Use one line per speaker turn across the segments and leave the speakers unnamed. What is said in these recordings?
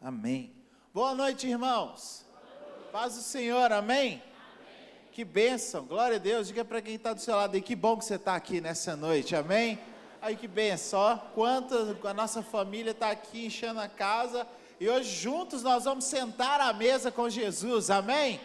Amém. Boa noite, irmãos. Paz do Senhor, amém? Que bênção, glória a Deus. Diga para quem está do seu lado aí, que bom que você está aqui nessa noite, amém? Aí que bênção, ó, quanto a nossa família está aqui enchendo a casa, e hoje juntos nós vamos sentar à mesa com Jesus, amém?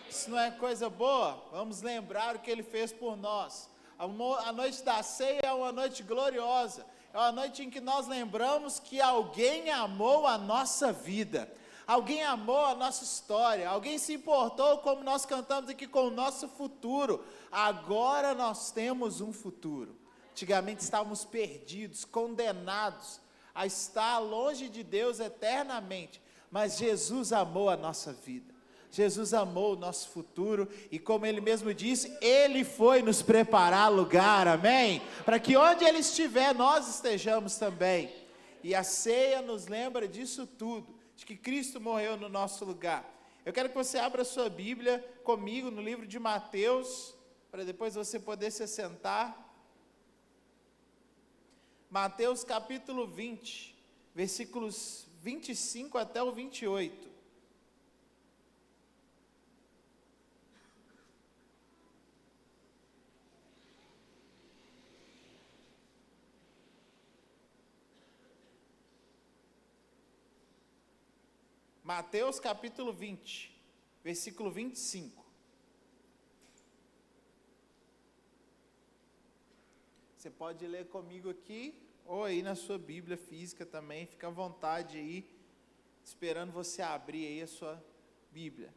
Isso não é coisa boa? Vamos lembrar o que Ele fez por nós. A noite da ceia é uma noite gloriosa, é uma noite em que nós lembramos que alguém amou a nossa vida, alguém amou a nossa história, alguém se importou, como nós cantamos aqui, com o nosso futuro. Agora nós temos um futuro. Antigamente estávamos perdidos, condenados a estar longe de Deus eternamente, mas Jesus amou a nossa vida, Jesus amou o nosso futuro, e como Ele mesmo disse, Ele foi nos preparar lugar, amém? Para que onde Ele estiver, nós estejamos também. E a ceia nos lembra disso tudo, de que Cristo morreu no nosso lugar. Eu quero que você abra a sua Bíblia comigo no livro de Mateus, para depois você poder se sentar. Mateus capítulo 20, versículos 25 até o 28. Mateus capítulo 20, versículo 25. Você pode ler comigo aqui, ou aí na sua Bíblia física também, fica à vontade aí, esperando você abrir aí a sua Bíblia.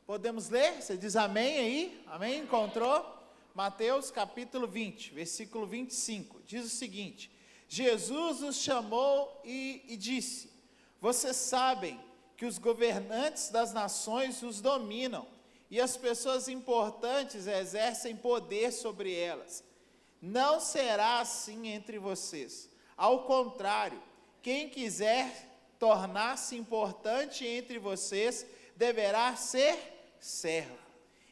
Podemos ler? Você diz amém aí? Amém? Encontrou? Mateus capítulo 20, versículo 25, diz o seguinte: Jesus os chamou e disse: vocês sabem que os governantes das nações os dominam, e as pessoas importantes exercem poder sobre elas. Não será assim entre vocês. Ao contrário, quem quiser tornar-se importante entre vocês, deverá ser servo.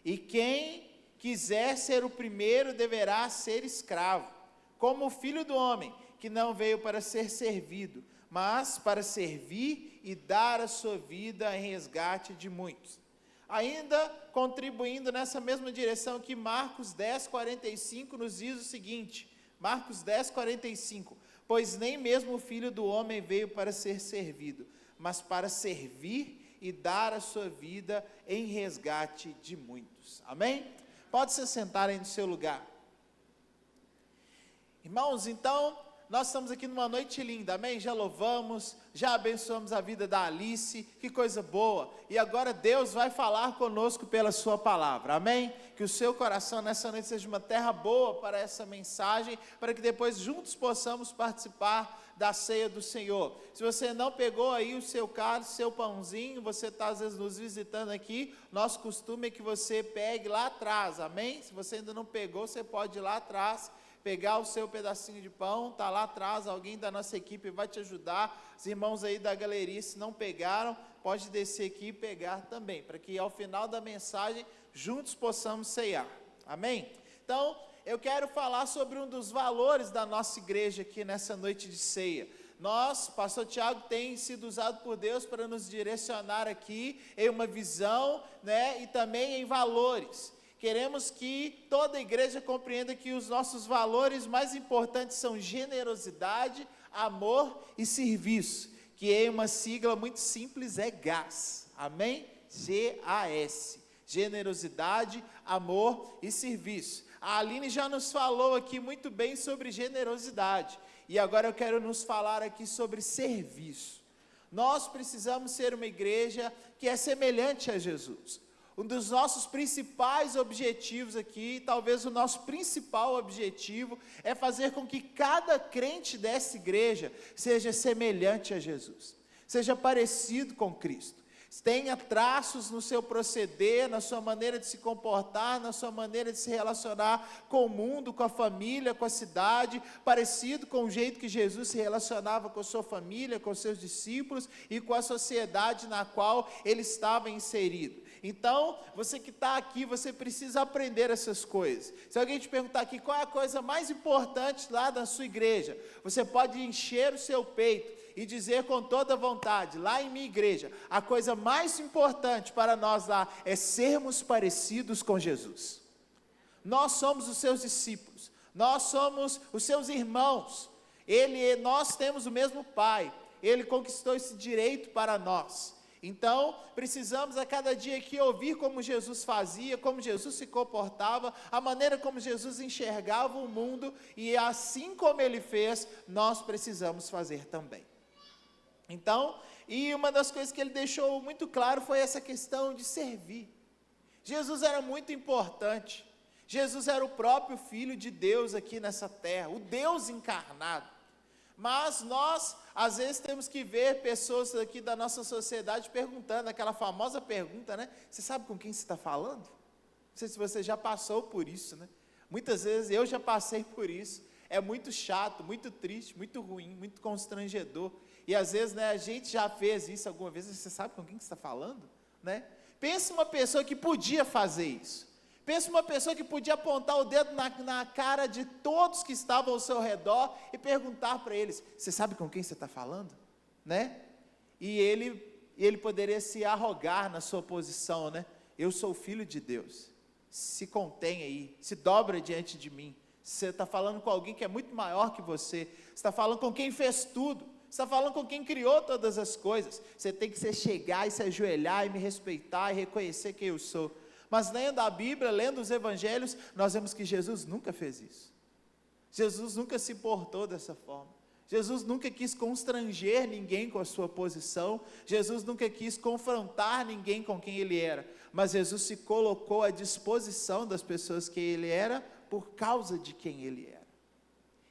E quem quiser ser o primeiro, deverá ser escravo. Como o Filho do Homem, que não veio para ser servido, mas para servir e dar a sua vida em resgate de muitos. Ainda contribuindo nessa mesma direção que Marcos 10, 45 nos diz o seguinte, Marcos 10, 45, pois nem mesmo o Filho do Homem veio para ser servido, mas para servir e dar a sua vida em resgate de muitos. Amém? Pode se sentar aí no seu lugar. Irmãos, então, nós estamos aqui numa noite linda, amém? Já louvamos, já abençoamos a vida da Alice, que coisa boa. E agora Deus vai falar conosco pela sua palavra, amém? Que o seu coração nessa noite seja uma terra boa para essa mensagem, para que depois juntos possamos participar da ceia do Senhor. Se você não pegou aí o seu cálice, seu pãozinho, você está às vezes nos visitando aqui, nosso costume é que você pegue lá atrás, amém? Se você ainda não pegou, você pode ir lá atrás, pegar o seu pedacinho de pão, está lá atrás, alguém da nossa equipe vai te ajudar. Os irmãos aí da galeria, se não pegaram, pode descer aqui e pegar também, para que ao final da mensagem, juntos possamos ceiar, amém? Então, eu quero falar sobre um dos valores da nossa igreja aqui nessa noite de ceia. Nós, pastor Tiago, tem sido usado por Deus para nos direcionar aqui em uma visão, né, e também em valores. Queremos que toda a igreja compreenda que os nossos valores mais importantes são generosidade, amor e serviço, que em uma sigla muito simples é GAS, amém? G-A-S, generosidade, amor e serviço. A Aline já nos falou aqui muito bem sobre generosidade, e agora eu quero nos falar aqui sobre serviço. Nós precisamos ser uma igreja que é semelhante a Jesus. Um dos nossos principais objetivos aqui, talvez o nosso principal objetivo, é fazer com que cada crente dessa igreja seja semelhante a Jesus, seja parecido com Cristo, tenha traços no seu proceder, na sua maneira de se comportar, na sua maneira de se relacionar com o mundo, com a família, com a cidade, parecido com o jeito que Jesus se relacionava com a sua família, com os seus discípulos e com a sociedade na qual ele estava inserido. Então, você que está aqui, você precisa aprender essas coisas. Se alguém te perguntar aqui, qual é a coisa mais importante lá da sua igreja? Você pode encher o seu peito e dizer com toda vontade, lá em minha igreja, a coisa mais importante para nós lá é sermos parecidos com Jesus. Nós somos os seus discípulos, nós somos os seus irmãos, nós temos o mesmo Pai, Ele conquistou esse direito para nós. Então, precisamos a cada dia aqui ouvir como Jesus fazia, como Jesus se comportava, a maneira como Jesus enxergava o mundo, e assim como Ele fez, nós precisamos fazer também. Então, e uma das coisas que Ele deixou muito claro foi essa questão de servir. Jesus era muito importante, Jesus era o próprio Filho de Deus aqui nessa terra, o Deus encarnado. Mas nós, às vezes, temos que ver pessoas aqui da nossa sociedade perguntando, aquela famosa pergunta, né? Você sabe com quem você está falando? Não sei se você já passou por isso, né? Muitas vezes eu já passei por isso. É muito chato, muito triste, muito ruim, muito constrangedor. E às vezes, né, a gente já fez isso alguma vez. Você sabe com quem você está falando? Né? Pensa uma pessoa que podia fazer isso. Pensa uma pessoa que podia apontar o dedo na cara de todos que estavam ao seu redor e perguntar para eles, você sabe com quem você está falando? Né? E ele poderia se arrogar na sua posição, né? Eu sou o Filho de Deus, se contém aí, se dobra diante de mim. Você está falando com alguém que é muito maior que você está falando com quem fez tudo, você está falando com quem criou todas as coisas. Você tem que se chegar e se ajoelhar e me respeitar e reconhecer quem eu sou. Mas lendo a Bíblia, lendo os Evangelhos, nós vemos que Jesus nunca fez isso. Jesus nunca se portou dessa forma. Jesus nunca quis constranger ninguém com a sua posição. Jesus nunca quis confrontar ninguém com quem ele era. Mas Jesus se colocou à disposição das pessoas que ele era por causa de quem ele era.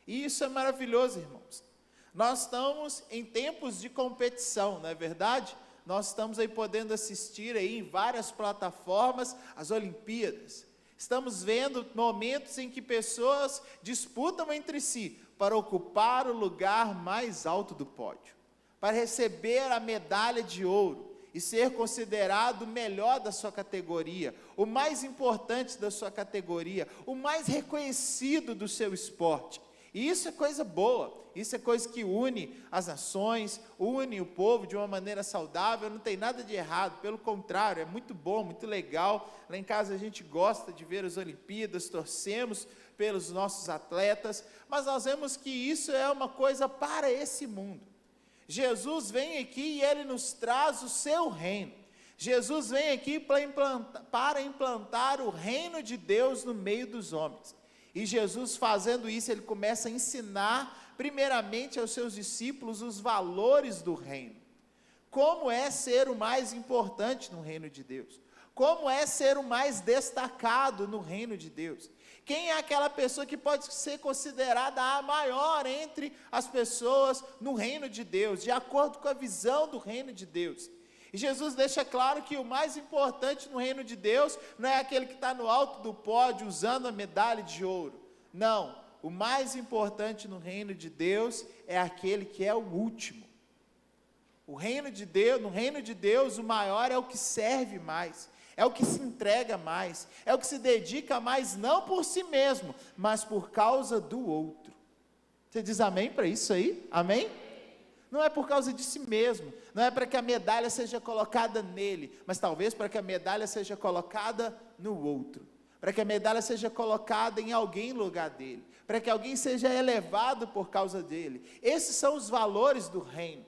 E isso é maravilhoso, irmãos. Nós estamos em tempos de competição, não é verdade? Nós estamos aí podendo assistir aí em várias plataformas as Olimpíadas. Estamos vendo momentos em que pessoas disputam entre si para ocupar o lugar mais alto do pódio, para receber a medalha de ouro e ser considerado o melhor da sua categoria, o mais importante da sua categoria, o mais reconhecido do seu esporte. E isso é coisa boa, isso é coisa que une as nações, une o povo de uma maneira saudável, não tem nada de errado, pelo contrário, é muito bom, muito legal. Lá em casa a gente gosta de ver as Olimpíadas, torcemos pelos nossos atletas, mas nós vemos que isso é uma coisa para esse mundo. Jesus vem aqui e Ele nos traz o seu reino. Jesus vem aqui para implantar o reino de Deus no meio dos homens. E Jesus, fazendo isso, Ele começa a ensinar primeiramente aos seus discípulos os valores do reino. Como é ser o mais importante no reino de Deus? Como é ser o mais destacado no reino de Deus? Quem é aquela pessoa que pode ser considerada a maior entre as pessoas no reino de Deus, de acordo com a visão do reino de Deus? E Jesus deixa claro que o mais importante no reino de Deus não é aquele que está no alto do pódio usando a medalha de ouro. Não, o mais importante no reino de Deus é aquele que é o último. No reino de Deus, o maior é o que serve mais, é o que se entrega mais, é o que se dedica mais, não por si mesmo, mas por causa do outro. Você diz amém para isso aí? Amém? Não é por causa de si mesmo, não é para que a medalha seja colocada nele, mas talvez para que a medalha seja colocada no outro, para que a medalha seja colocada em alguém no lugar dele, para que alguém seja elevado por causa dele. Esses são os valores do reino.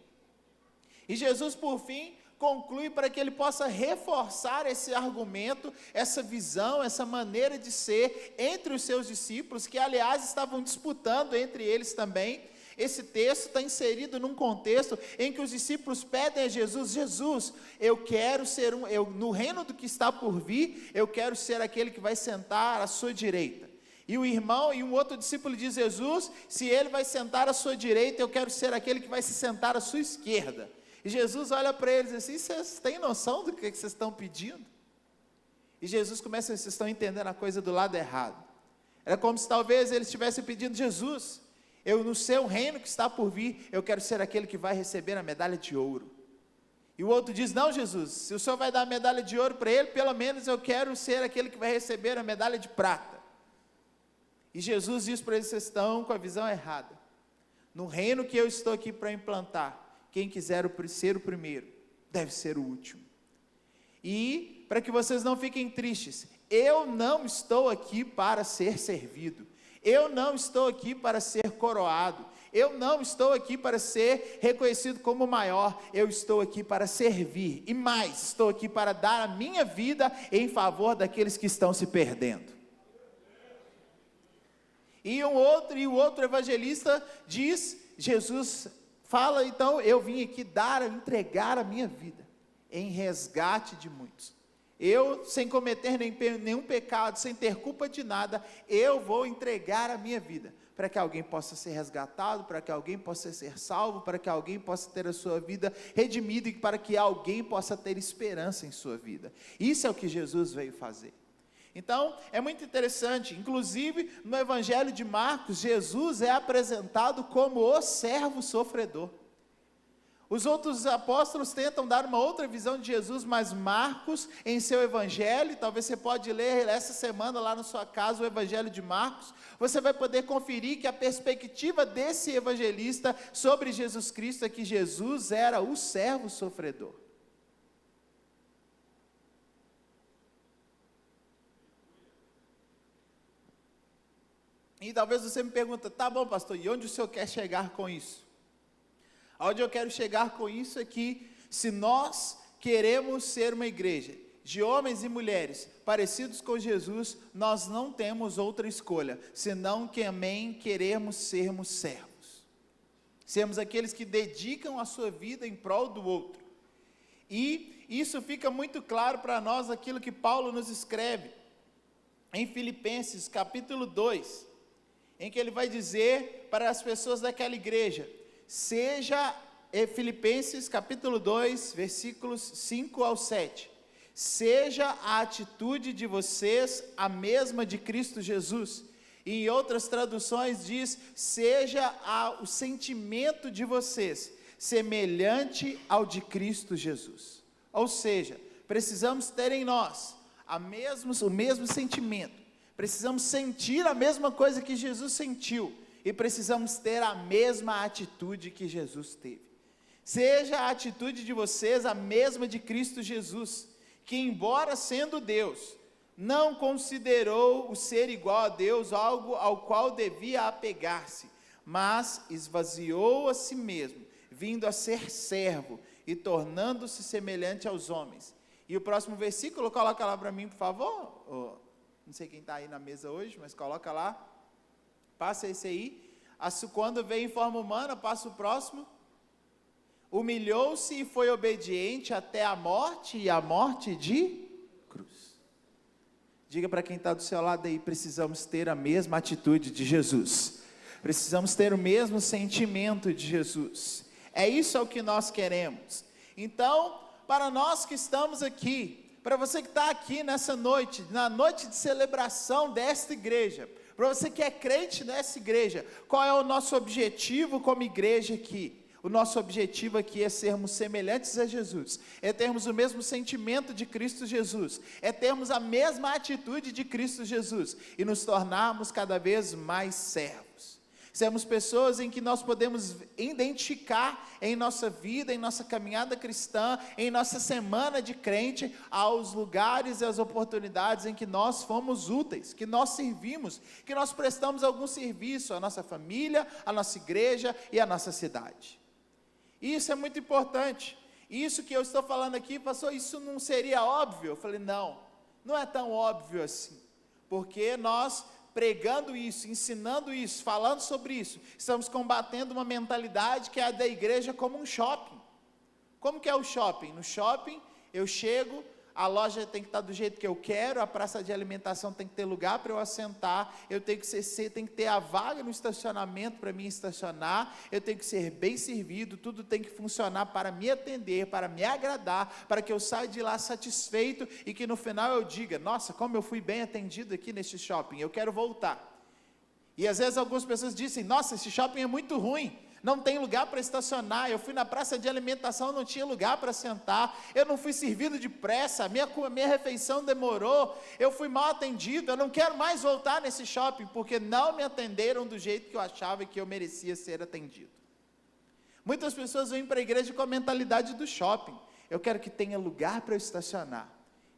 E Jesus, por fim, conclui para que ele possa reforçar esse argumento, essa visão, essa maneira de ser entre os seus discípulos, que aliás estavam disputando entre eles também. Esse texto está inserido num contexto em que os discípulos pedem a Jesus: Jesus, eu quero ser no reino do que está por vir, eu quero ser aquele que vai sentar à sua direita. E o irmão e um outro discípulo diz: Jesus, se ele vai sentar à sua direita, eu quero ser aquele que vai se sentar à sua esquerda. E Jesus olha para eles assim: vocês têm noção do que vocês estão pedindo? E Jesus começa: vocês estão entendendo a coisa do lado errado. Era como se talvez eles estivessem pedindo: Jesus, no seu reino que está por vir, eu quero ser aquele que vai receber a medalha de ouro. E o outro diz: não, Jesus, se o Senhor vai dar a medalha de ouro para ele, pelo menos eu quero ser aquele que vai receber a medalha de prata. E Jesus diz para eles: vocês estão com a visão errada. No reino que eu estou aqui para implantar, quem quiser ser o primeiro, deve ser o último. E, para que vocês não fiquem tristes, eu não estou aqui para ser servido, eu não estou aqui para ser coroado, eu não estou aqui para ser reconhecido como o maior, eu estou aqui para servir, e mais, estou aqui para dar a minha vida em favor daqueles que estão se perdendo. E o outro evangelista diz, Jesus fala, então, eu vim aqui entregar a minha vida, em resgate de muitos. Eu, sem cometer nenhum pecado, sem ter culpa de nada, eu vou entregar a minha vida, para que alguém possa ser resgatado, para que alguém possa ser salvo, para que alguém possa ter a sua vida redimida, e para que alguém possa ter esperança em sua vida. Isso é o que Jesus veio fazer. Então, é muito interessante, inclusive, no Evangelho de Marcos, Jesus é apresentado como o servo sofredor. Os outros apóstolos tentam dar uma outra visão de Jesus, mas Marcos, em seu evangelho, talvez você pode ler essa semana lá na sua casa o evangelho de Marcos, você vai poder conferir que a perspectiva desse evangelista sobre Jesus Cristo é que Jesus era o servo sofredor. E talvez você me pergunte, tá bom pastor, e onde o senhor quer chegar com isso? Onde eu quero chegar com isso é que, se nós queremos ser uma igreja de homens e mulheres parecidos com Jesus, nós não temos outra escolha, senão que também queremos sermos servos. Sermos aqueles que dedicam a sua vida em prol do outro. E isso fica muito claro para nós, aquilo que Paulo nos escreve, em Filipenses capítulo 2, em que ele vai dizer para as pessoas daquela igreja, Filipenses capítulo 2, versículos 5 ao 7, seja a atitude de vocês a mesma de Cristo Jesus, e em outras traduções diz, seja o sentimento de vocês, semelhante ao de Cristo Jesus, ou seja, precisamos ter em nós o mesmo sentimento, precisamos sentir a mesma coisa que Jesus sentiu, e precisamos ter a mesma atitude que Jesus teve. Seja a atitude de vocês a mesma de Cristo Jesus, que embora sendo Deus, não considerou o ser igual a Deus algo ao qual devia apegar-se, mas esvaziou a si mesmo, vindo a ser servo e tornando-se semelhante aos homens. E o próximo versículo, coloca lá para mim, por favor. Não sei quem está aí na mesa hoje, mas coloca lá. Passa esse aí. Quando veio em forma humana, passa o próximo. Humilhou-se e foi obediente até a morte, e a morte de cruz. Diga para quem está do seu lado aí, precisamos ter a mesma atitude de Jesus. Precisamos ter o mesmo sentimento de Jesus. É isso que nós queremos. Então, para nós que estamos aqui, para você que está aqui nessa noite, na noite de celebração desta igreja, para você que é crente nessa igreja, qual é o nosso objetivo como igreja aqui? O nosso objetivo aqui é sermos semelhantes a Jesus, é termos o mesmo sentimento de Cristo Jesus, é termos a mesma atitude de Cristo Jesus, e nos tornarmos cada vez mais servos. Sermos pessoas em que nós podemos identificar em nossa vida, em nossa caminhada cristã, em nossa semana de crente, aos lugares e às oportunidades em que nós fomos úteis, que nós servimos, que nós prestamos algum serviço à nossa família, à nossa igreja e à nossa cidade. Isso é muito importante. Isso que eu estou falando aqui, pastor, isso não seria óbvio? Eu falei, não é tão óbvio assim, porque nós, pregando isso, ensinando isso, falando sobre isso, estamos combatendo uma mentalidade que é a da igreja como um shopping. Como que é o shopping? No shopping, eu chego, a loja tem que estar do jeito que eu quero, a praça de alimentação tem que ter lugar para eu assentar, eu tenho que ter a vaga no estacionamento para mim estacionar, eu tenho que ser bem servido, tudo tem que funcionar para me atender, para me agradar, para que eu saia de lá satisfeito e que no final eu diga, nossa, como eu fui bem atendido aqui neste shopping, eu quero voltar. E às vezes algumas pessoas dizem, nossa, esse shopping é muito ruim, não tem lugar para estacionar, eu fui na praça de alimentação, não tinha lugar para sentar, eu não fui servido depressa, a minha refeição demorou, eu fui mal atendido, eu não quero mais voltar nesse shopping, porque não me atenderam do jeito que eu achava que eu merecia ser atendido. Muitas pessoas vêm para a igreja com a mentalidade do shopping. Eu quero que tenha lugar para eu estacionar.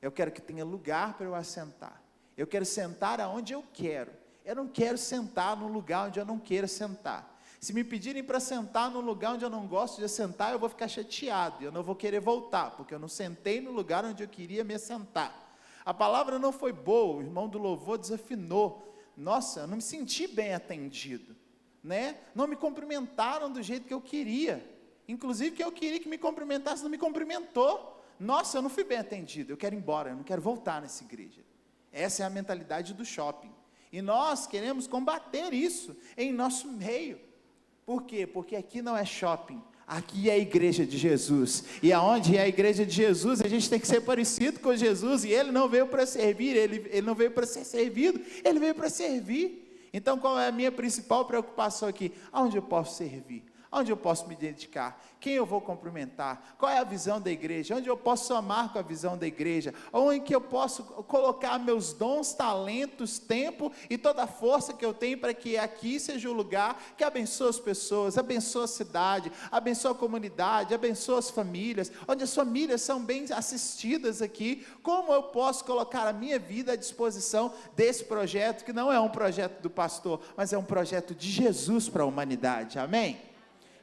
Eu quero que tenha lugar para eu assentar. Eu quero sentar aonde eu quero. Eu não quero sentar num lugar onde eu não queira sentar. Se me pedirem para sentar num lugar onde eu não gosto de sentar, eu vou ficar chateado. Eu não vou querer voltar, porque eu não sentei no lugar onde eu queria me assentar. A palavra não foi boa, o irmão do louvor desafinou. Nossa, eu não me senti bem atendido, né? Não me cumprimentaram do jeito que eu queria. Inclusive que eu queria que me cumprimentasse, não me cumprimentou. Nossa, eu não fui bem atendido, eu quero ir embora, eu não quero voltar nessa igreja. Essa é a mentalidade do shopping. E nós queremos combater isso em nosso meio. Por quê? Porque aqui não é shopping, aqui é a igreja de Jesus. E aonde é a igreja de Jesus, a gente tem que ser parecido com Jesus. E Ele não veio para servir, ele não veio para ser servido, Ele veio para servir. Então qual é a minha principal preocupação aqui? Aonde eu posso servir? Onde eu posso me dedicar? Quem eu vou cumprimentar? Qual é a visão da igreja? Onde eu posso somar com a visão da igreja? Onde que eu posso colocar meus dons, talentos, tempo e toda a força que eu tenho para que aqui seja o lugar que abençoe as pessoas, abençoe a cidade, abençoe a comunidade, abençoe as famílias, onde as famílias são bem assistidas aqui. Como eu posso colocar a minha vida à disposição desse projeto, que não é um projeto do pastor, mas é um projeto de Jesus para a humanidade, amém?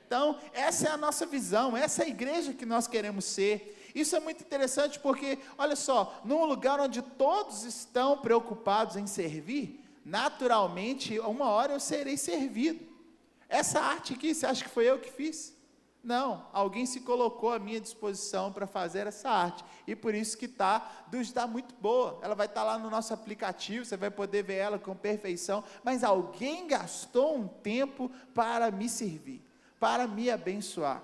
Então, essa é a nossa visão, essa é a igreja que nós queremos ser. Isso é muito interessante porque, olha só, num lugar onde todos estão preocupados em servir, naturalmente, uma hora eu serei servido. Essa arte aqui, você acha que foi eu que fiz? Não, alguém se colocou à minha disposição para fazer essa arte, e por isso que está muito boa. Ela vai estar lá no nosso aplicativo, você vai poder ver ela com perfeição, mas alguém gastou um tempo para me servir, para me abençoar.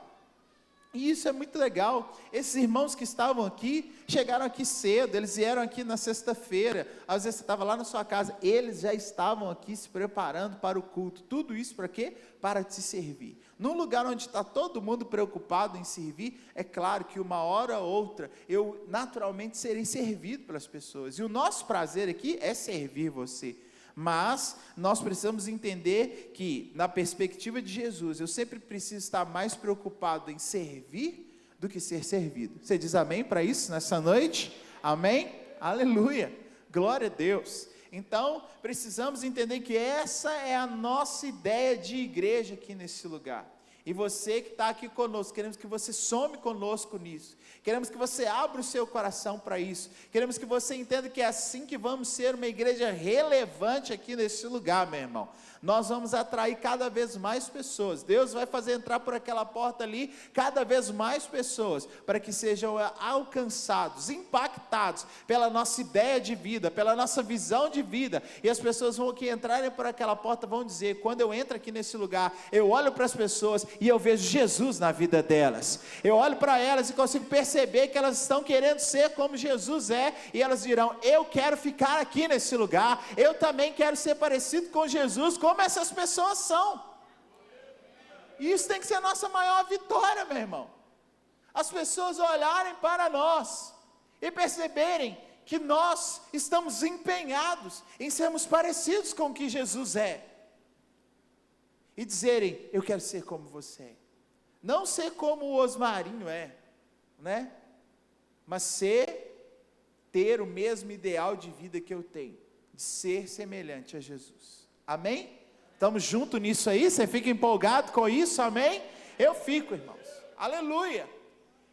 E isso é muito legal. Esses irmãos que estavam aqui, chegaram aqui cedo, eles vieram aqui na sexta-feira, às vezes você estava lá na sua casa, eles já estavam aqui se preparando para o culto. Tudo isso para quê? Para te servir. Num lugar onde está todo mundo preocupado em servir, é claro que uma hora ou outra, eu naturalmente serei servido pelas pessoas, e o nosso prazer aqui é servir você. Mas nós precisamos entender que, na perspectiva de Jesus, eu sempre preciso estar mais preocupado em servir do que ser servido. Você diz amém para isso nessa noite? Amém? Aleluia! Glória a Deus! Então, precisamos entender que essa é a nossa ideia de igreja aqui nesse lugar. E você que está aqui conosco, queremos que você some conosco nisso. Queremos que você abra o seu coração para isso. Queremos que você entenda que é assim que vamos ser uma igreja relevante aqui nesse lugar, meu irmão. Nós vamos atrair cada vez mais pessoas. Deus vai fazer entrar por aquela porta ali cada vez mais pessoas, para que sejam alcançados, impactados pela nossa ideia de vida, pela nossa visão de vida. E as pessoas vão que entrarem por aquela porta vão dizer: quando eu entro aqui nesse lugar, eu olho para as pessoas e eu vejo Jesus na vida delas. Eu olho para elas e consigo perceber que elas estão querendo ser como Jesus é, e elas dirão: eu quero ficar aqui nesse lugar, eu também quero ser parecido com Jesus, como essas pessoas são. E isso tem que ser a nossa maior vitória, meu irmão. As pessoas olharem para nós e perceberem que nós estamos empenhados em sermos parecidos com o que Jesus é, e dizerem: eu quero ser como você é. Não ser como o Osmarinho é, né? Mas ter o mesmo ideal de vida que eu tenho, de ser semelhante a Jesus. Amém? Estamos juntos nisso aí? Você fica empolgado com isso? Amém? Eu fico, irmãos. Aleluia!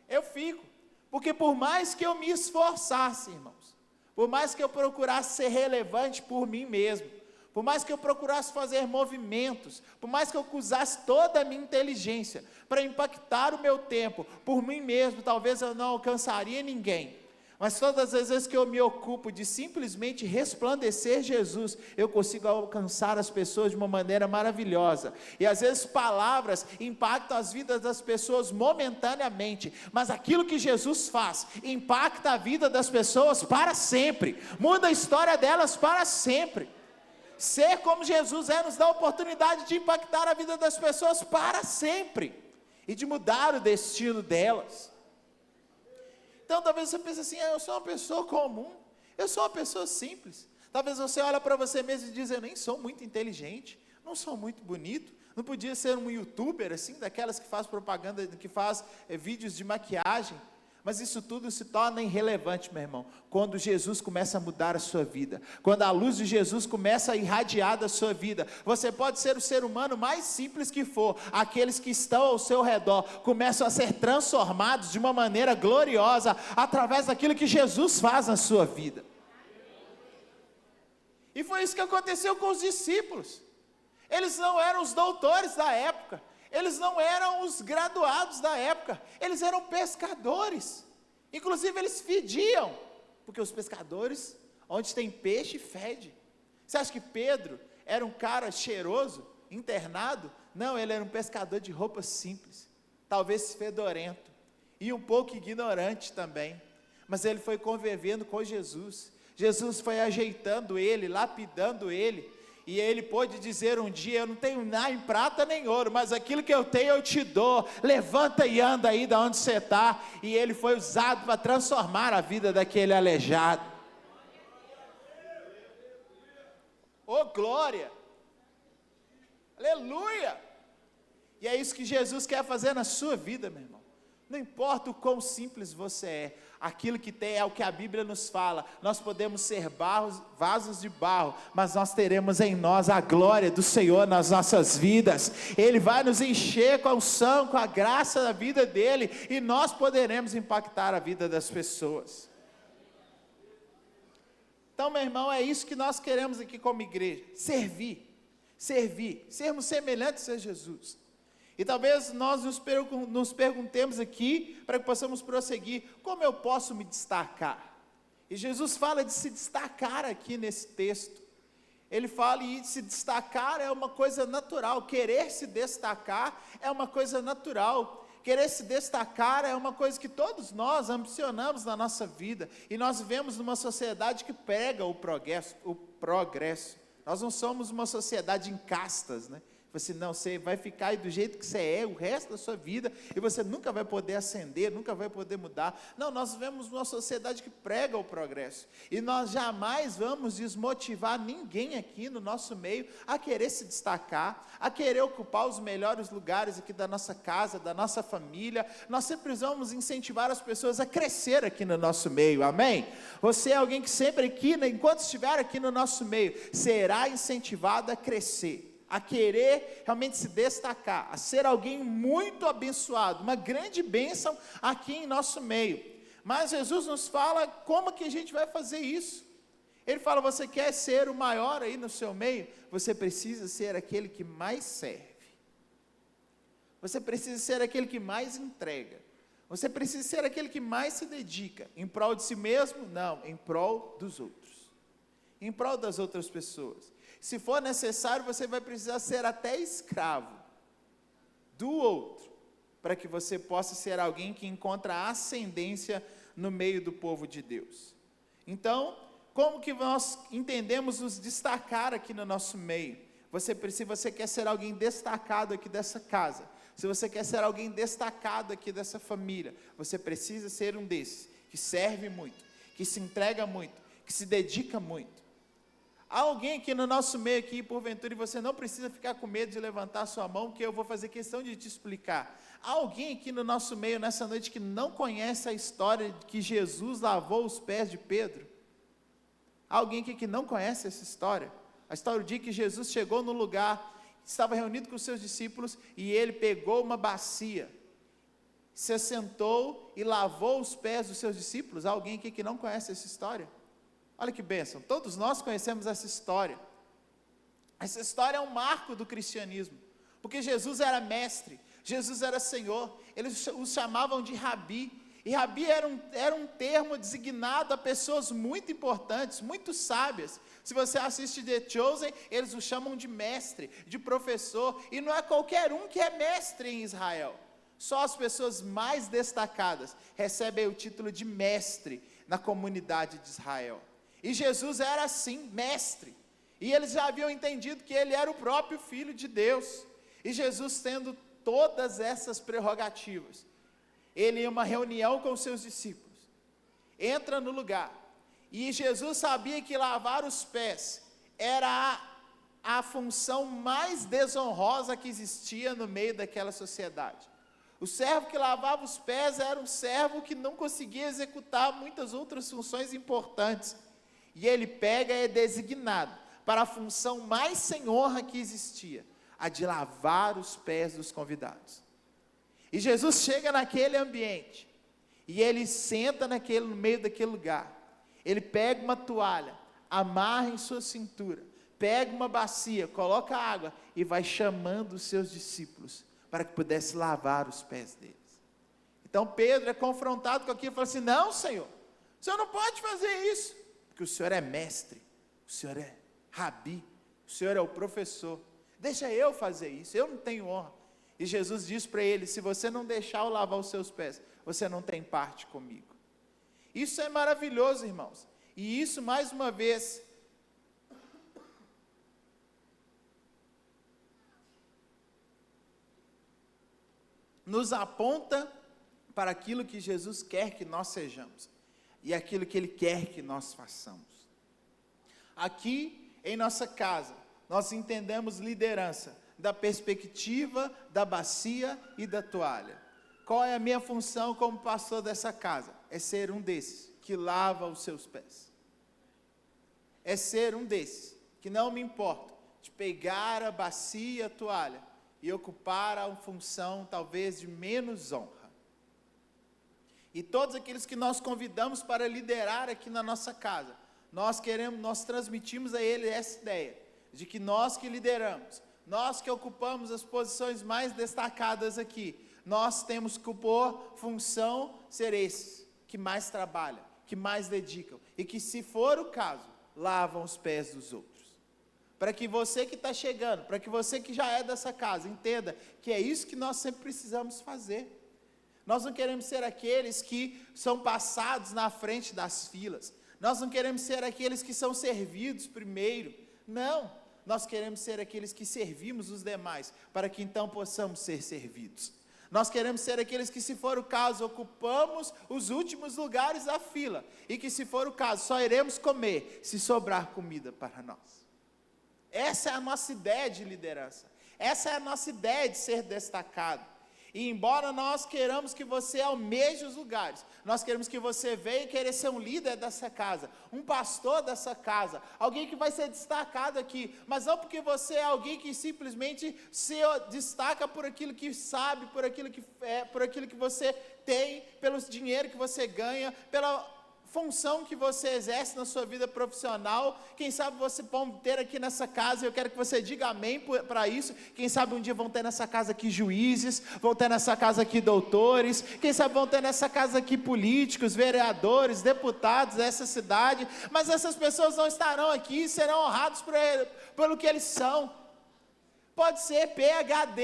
Eu fico. Porque por mais que eu me esforçasse, irmãos, por mais que eu procurasse ser relevante por mim mesmo, por mais que eu procurasse fazer movimentos, por mais que eu usasse toda a minha inteligência para impactar o meu tempo por mim mesmo, talvez eu não alcançaria ninguém. Mas todas as vezes que eu me ocupo de simplesmente resplandecer Jesus, eu consigo alcançar as pessoas de uma maneira maravilhosa. E às vezes palavras impactam as vidas das pessoas momentaneamente, mas aquilo que Jesus faz impacta a vida das pessoas para sempre, muda a história delas para sempre. Ser como Jesus nos dá a oportunidade de impactar a vida das pessoas para sempre, e de mudar o destino delas. Então talvez você pense assim: eu sou uma pessoa comum, eu sou uma pessoa simples. Talvez você olhe para você mesmo e diz: eu nem sou muito inteligente, não sou muito bonito, Não podia ser um youtuber, assim, daquelas que faz propaganda, que faz vídeos de maquiagem. Mas isso tudo se torna irrelevante, meu irmão, quando Jesus começa a mudar a sua vida, quando a luz de Jesus começa a irradiar da sua vida. Você pode ser o ser humano mais simples que for, aqueles que estão ao seu redor começam a ser transformados de uma maneira gloriosa, através daquilo que Jesus faz na sua vida. E foi isso que aconteceu com os discípulos. Eles não eram os doutores da época, eles não eram os graduados da época, eles eram pescadores. Inclusive eles fediam, porque os pescadores, onde tem peixe, fede. Você acha que Pedro era um cara cheiroso, internado? Não, ele era um pescador de roupa simples, talvez fedorento, e um pouco ignorante também. Mas ele foi convivendo com Jesus. Jesus foi ajeitando ele, lapidando ele, e ele pôde dizer um dia: eu não tenho nada em prata nem ouro, mas aquilo que eu tenho eu te dou, levanta e anda aí de onde você está. E ele foi usado para transformar a vida daquele aleijado. Oh glória, aleluia. E é isso que Jesus quer fazer na sua vida, meu irmão. Não importa o quão simples você é, aquilo que tem é o que a Bíblia nos fala. Nós podemos ser vasos de barro, mas nós teremos em nós a glória do Senhor nas nossas vidas. Ele vai nos encher com a unção, com a graça da vida dele, e nós poderemos impactar a vida das pessoas. Então, meu irmão, é isso que nós queremos aqui como igreja: servir, sermos semelhantes a Jesus. E talvez nós nos perguntemos aqui, para que possamos prosseguir: como eu posso me destacar? E Jesus fala de se destacar aqui nesse texto. Ele fala que se destacar é uma coisa natural, querer se destacar é uma coisa natural, querer se destacar é uma coisa que todos nós ambicionamos na nossa vida, e nós vivemos numa sociedade que prega o progresso. Nós não somos uma sociedade em castas, né? Você não, você vai ficar aí do jeito que você é o resto da sua vida, e você nunca vai poder ascender, nunca vai poder mudar. Não, nós vivemos numa sociedade que prega o progresso, e nós jamais vamos desmotivar ninguém aqui no nosso meio a querer se destacar, a querer ocupar os melhores lugares aqui da nossa casa, da nossa família. Nós sempre vamos incentivar as pessoas a crescer aqui no nosso meio, amém? Você é alguém que sempre aqui, enquanto estiver aqui no nosso meio, será incentivado a crescer, a querer realmente se destacar, a ser alguém muito abençoado, uma grande bênção aqui em nosso meio. Mas Jesus nos fala como que a gente vai fazer isso. Ele fala: você quer ser o maior aí no seu meio? Você precisa ser aquele que mais serve, você precisa ser aquele que mais entrega, você precisa ser aquele que mais se dedica, em prol de si mesmo? Não, em prol dos outros, em prol das outras pessoas. Se for necessário, você vai precisar ser até escravo do outro, para que você possa ser alguém que encontra ascendência no meio do povo de Deus. Então, como que nós entendemos nos destacar aqui no nosso meio? Se você quer ser alguém destacado aqui dessa casa, se você quer ser alguém destacado aqui dessa família, você precisa ser um desses, que serve muito, que se entrega muito, que se dedica muito. Há alguém aqui no nosso meio aqui, porventura, e você não precisa ficar com medo de levantar sua mão, que eu vou fazer questão de te explicar. Há alguém aqui no nosso meio nessa noite que não conhece a história de que Jesus lavou os pés de Pedro? Há alguém aqui que não conhece essa história? A história do dia que Jesus chegou no lugar, estava reunido com os seus discípulos, e ele pegou uma bacia, se assentou e lavou os pés dos seus discípulos. Há alguém aqui que não conhece essa história? Olha que bênção, todos nós conhecemos essa história. Essa história é um marco do cristianismo, porque Jesus era mestre, Jesus era Senhor, eles os chamavam de rabi, e rabi era um termo designado a pessoas muito importantes, muito sábias. Se você assiste The Chosen, eles o chamam de mestre, de professor, e não é qualquer um que é mestre em Israel. Só as pessoas mais destacadas recebem o título de mestre na comunidade de Israel. E Jesus era assim, mestre, e eles já haviam entendido que ele era o próprio Filho de Deus, e Jesus tendo todas essas prerrogativas, ele em uma reunião com os seus discípulos, entra no lugar, e Jesus sabia que lavar os pés era a função mais desonrosa que existia no meio daquela sociedade. O servo que lavava os pés era um servo que não conseguia executar muitas outras funções importantes. E ele pega e é designado para a função mais sem honra que existia, a de lavar os pés dos convidados. E Jesus chega naquele ambiente, e ele senta no meio daquele lugar. Ele pega uma toalha, amarra em sua cintura, pega uma bacia, coloca água e vai chamando os seus discípulos para que pudesse lavar os pés deles. Então Pedro é confrontado com aquilo e fala assim: não, Senhor, o Senhor não pode fazer isso, porque o Senhor é mestre, o Senhor é rabi, o Senhor é o professor, deixa eu fazer isso, eu não tenho honra. E Jesus diz para ele: se você não deixar eu lavar os seus pés, você não tem parte comigo. Isso é maravilhoso, irmãos, e isso mais uma vez nos aponta para aquilo que Jesus quer que nós sejamos, e aquilo que Ele quer que nós façamos. Aqui em nossa casa, nós entendemos liderança da perspectiva da bacia e da toalha. Qual é a minha função como pastor dessa casa? É ser um desses que lava os seus pés. É ser um desses que não me importa de pegar a bacia e a toalha e ocupar a função talvez de menos honra. E todos aqueles que nós convidamos para liderar aqui na nossa casa, nós transmitimos a ele essa ideia, de que nós que lideramos, nós que ocupamos as posições mais destacadas aqui, nós temos que por função ser esses, que mais trabalham, que mais dedicam, e que se for o caso, lavam os pés dos outros. Para que você que está chegando, para que você que já é dessa casa, entenda que é isso que nós sempre precisamos fazer. Nós não queremos ser aqueles que são passados na frente das filas, nós não queremos ser aqueles que são servidos primeiro, não, nós queremos ser aqueles que servimos os demais, para que então possamos ser servidos. Nós queremos ser aqueles que, se for o caso, ocupamos os últimos lugares da fila, e que, se for o caso, só iremos comer se sobrar comida para nós. Essa é a nossa ideia de liderança, essa é a nossa ideia de ser destacado. E embora nós queiramos que você almeje os lugares, nós queremos que você venha querer ser um líder dessa casa, um pastor dessa casa, alguém que vai ser destacado aqui, mas não porque você é alguém que simplesmente se destaca por aquilo que sabe, por aquilo que você tem, pelo dinheiro que você ganha, pela função que você exerce na sua vida profissional. Quem sabe você pode ter aqui nessa casa, eu quero que você diga amém para isso. Quem sabe um dia vão ter nessa casa aqui juízes, vão ter nessa casa aqui doutores, quem sabe vão ter nessa casa aqui políticos, vereadores, deputados dessa cidade, mas essas pessoas não estarão aqui, serão honrados pelo que eles são. Pode ser PhD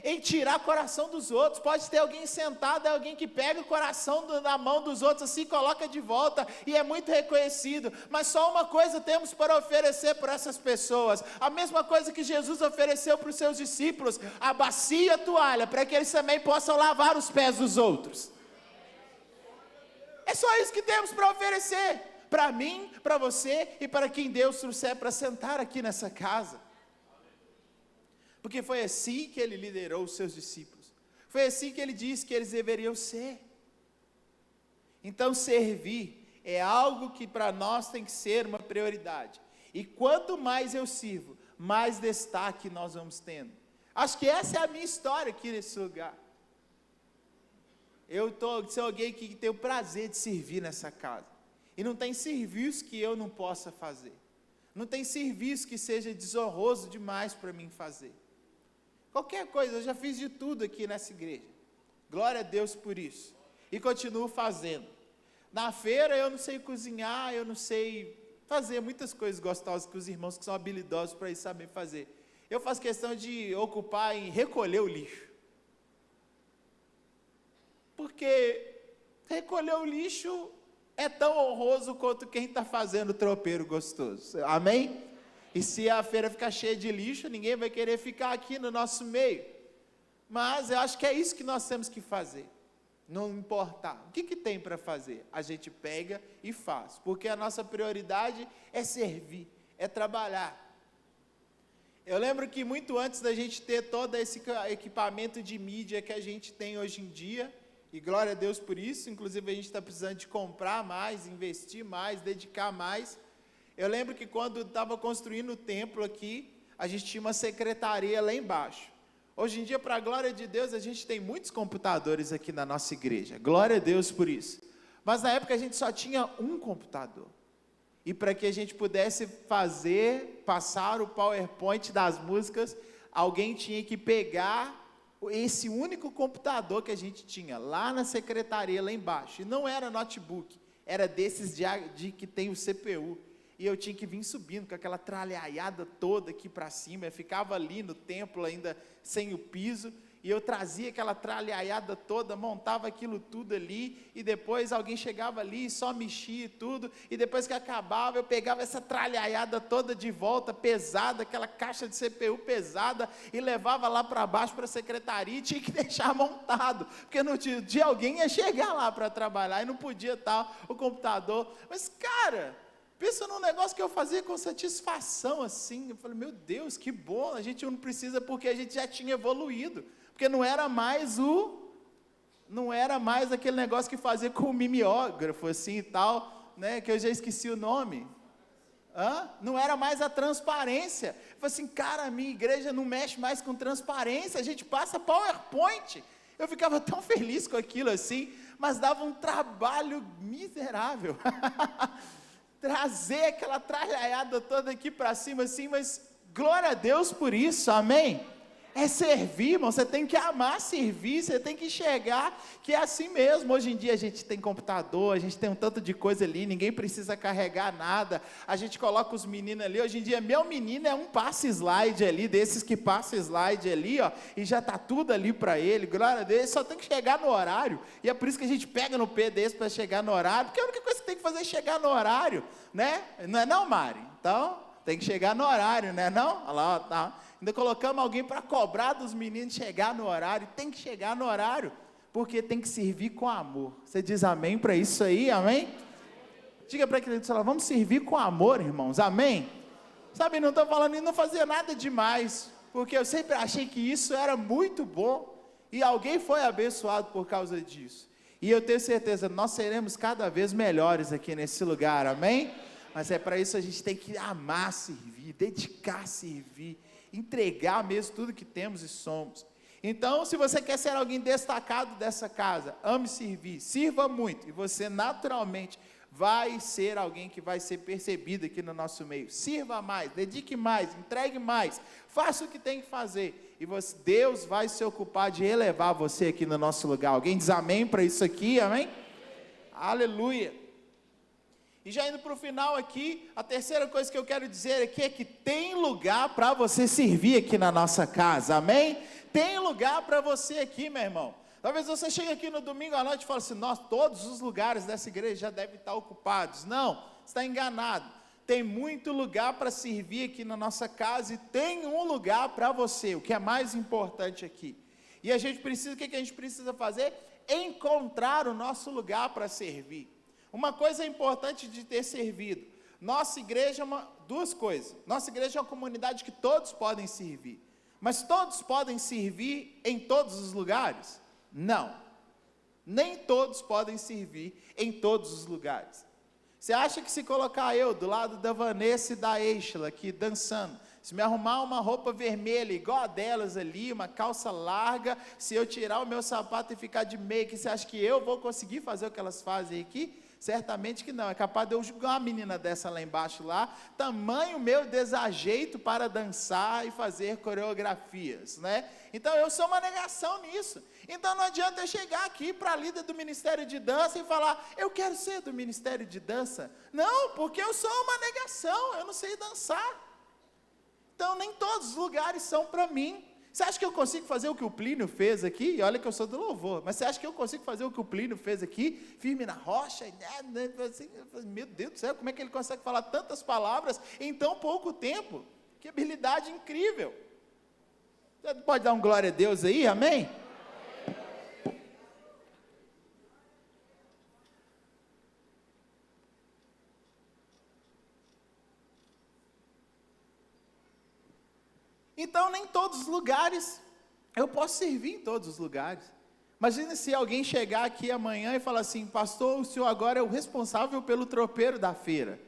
em tirar o coração dos outros, pode ter alguém sentado, alguém que pega o coração na mão dos outros assim, coloca de volta, e é muito reconhecido, mas só uma coisa temos para oferecer para essas pessoas, a mesma coisa que Jesus ofereceu para os seus discípulos, a bacia e a toalha, para que eles também possam lavar os pés dos outros. É só isso que temos para oferecer, para mim, para você e para quem Deus trouxer para sentar aqui nessa casa. Porque foi assim que ele liderou os seus discípulos, foi assim que ele disse que eles deveriam ser. Então servir é algo que para nós tem que ser uma prioridade, e quanto mais eu sirvo, mais destaque nós vamos tendo. Acho que essa é a minha história aqui nesse lugar. Eu sou alguém que tem o prazer de servir nessa casa, e não tem serviço que eu não possa fazer, não tem serviço que seja desonroso demais para mim fazer. Qualquer coisa, eu já fiz de tudo aqui nessa igreja, glória a Deus por isso, e continuo fazendo. Na feira eu não sei cozinhar, eu não sei fazer muitas coisas gostosas que os irmãos que são habilidosos para isso sabem fazer. Eu faço questão de ocupar em recolher o lixo, porque recolher o lixo é tão honroso quanto quem está fazendo o tropeiro gostoso, amém? E se a feira ficar cheia de lixo, ninguém vai querer ficar aqui no nosso meio. Mas eu acho que é isso que nós temos que fazer. Não importar. O que tem para fazer? A gente pega e faz. Porque a nossa prioridade é servir, é trabalhar. Eu lembro que muito antes da gente ter todo esse equipamento de mídia que a gente tem hoje em dia, e glória a Deus por isso, inclusive a gente está precisando de comprar mais, investir mais, dedicar mais. Eu lembro que quando estava construindo o templo aqui, a gente tinha uma secretaria lá embaixo. Hoje em dia, para a glória de Deus, a gente tem muitos computadores aqui na nossa igreja, glória a Deus por isso. Mas na época a gente só tinha um computador. E para que a gente pudesse passar o PowerPoint das músicas, alguém tinha que pegar esse único computador que a gente tinha, lá na secretaria, lá embaixo. E não era notebook, era desses de que tem o CPU. E eu tinha que vir subindo com aquela tralhaiada toda aqui para cima. Eu ficava ali no templo ainda sem o piso. E eu trazia aquela tralhaiada toda, montava aquilo tudo ali, e depois alguém chegava ali e só mexia tudo, e depois que acabava, eu pegava essa tralhaiada toda de volta, pesada, aquela caixa de CPU pesada, e levava lá para baixo para a secretaria, e tinha que deixar montado, porque no dia alguém ia chegar lá para trabalhar, e não podia estar o computador. Mas cara, pensa num negócio que eu fazia com satisfação assim. Eu falei, meu Deus, que bom, a gente não precisa, porque a gente já tinha evoluído. Porque não era mais aquele negócio que fazia com o mimeógrafo, assim e tal, né, que eu já esqueci o nome. Não era mais a transparência. Eu falei assim, cara, a minha igreja não mexe mais com transparência, a gente passa PowerPoint. Eu ficava tão feliz com aquilo assim, mas dava um trabalho miserável. Trazer aquela tralhaiada toda aqui para cima assim, mas glória a Deus por isso, amém? É servir, irmão, você tem que amar servir, você tem que enxergar que é assim mesmo. Hoje em dia a gente tem computador, a gente tem um tanto de coisa ali, ninguém precisa carregar nada, a gente coloca os meninos ali. Hoje em dia meu menino é um passe-slide ali, desses que passa slide ali, ó, e já está tudo ali para ele, glória a Deus, só tem que chegar no horário, e é por isso que a gente pega no pé desse para chegar no horário, porque a única coisa que tem que fazer é chegar no horário, né? Não é não, Mari? Então, tem que chegar no horário, né não? Olha lá, ó, tá. Ainda colocamos alguém para cobrar dos meninos chegar no horário. Tem que chegar no horário, porque tem que servir com amor. Você diz amém para isso aí, amém? Diga para aquele que vamos servir com amor, irmãos, amém? Sabe, não estou falando em não fazer nada demais, porque eu sempre achei que isso era muito bom, e alguém foi abençoado por causa disso. E eu tenho certeza, nós seremos cada vez melhores aqui nesse lugar, amém? Mas é para isso a gente tem que amar servir, dedicar a servir, entregar mesmo tudo que temos e somos. Então, se você quer ser alguém destacado dessa casa, ame servir, sirva muito, e você naturalmente vai ser alguém que vai ser percebido aqui no nosso meio. Sirva mais, dedique mais, entregue mais, faça o que tem que fazer, e Deus vai se ocupar de elevar você aqui no nosso lugar. Alguém diz amém para isso aqui, amém? Aleluia. E já indo para o final aqui, a terceira coisa que eu quero dizer aqui é que tem lugar para você servir aqui na nossa casa, amém? Tem lugar para você aqui, meu irmão. Talvez você chegue aqui no domingo à noite e fale assim, nossa, todos os lugares dessa igreja já devem estar ocupados. Não, você está enganado. Tem muito lugar para servir aqui na nossa casa, e tem um lugar para você, o que é mais importante aqui. E a gente precisa, o que a gente precisa fazer? Encontrar o nosso lugar para servir. Uma coisa importante de ter servido, nossa igreja é duas coisas. Nossa igreja é uma comunidade que todos podem servir, mas todos podem servir em todos os lugares? Não, nem todos podem servir em todos os lugares. Você acha que se colocar eu do lado da Vanessa e da Eichla aqui dançando, se me arrumar uma roupa vermelha igual a delas ali, uma calça larga, se eu tirar o meu sapato e ficar de meia, que você acha que eu vou conseguir fazer o que elas fazem aqui? Certamente que não. É capaz de eu julgar uma menina dessa lá embaixo lá, tamanho meu desajeito para dançar e fazer coreografias, né? Então eu sou uma negação nisso. Então não adianta eu chegar aqui para a líder do Ministério de Dança e falar, eu quero ser do Ministério de Dança. Não, porque eu sou uma negação, eu não sei dançar. Então nem todos os lugares são para mim. Você acha que eu consigo fazer o que o Plínio fez aqui? E olha que eu sou do louvor, mas você acha que eu consigo fazer o que o Plínio fez aqui? Firme na rocha, assim, meu Deus do céu, como é que ele consegue falar tantas palavras em tão pouco tempo? Que habilidade incrível. Você pode dar um glória a Deus aí, amém? Então, nem todos os lugares, eu posso servir em todos os lugares. Imagina se alguém chegar aqui amanhã e falar assim: pastor, o senhor agora é o responsável pelo tropeiro da feira.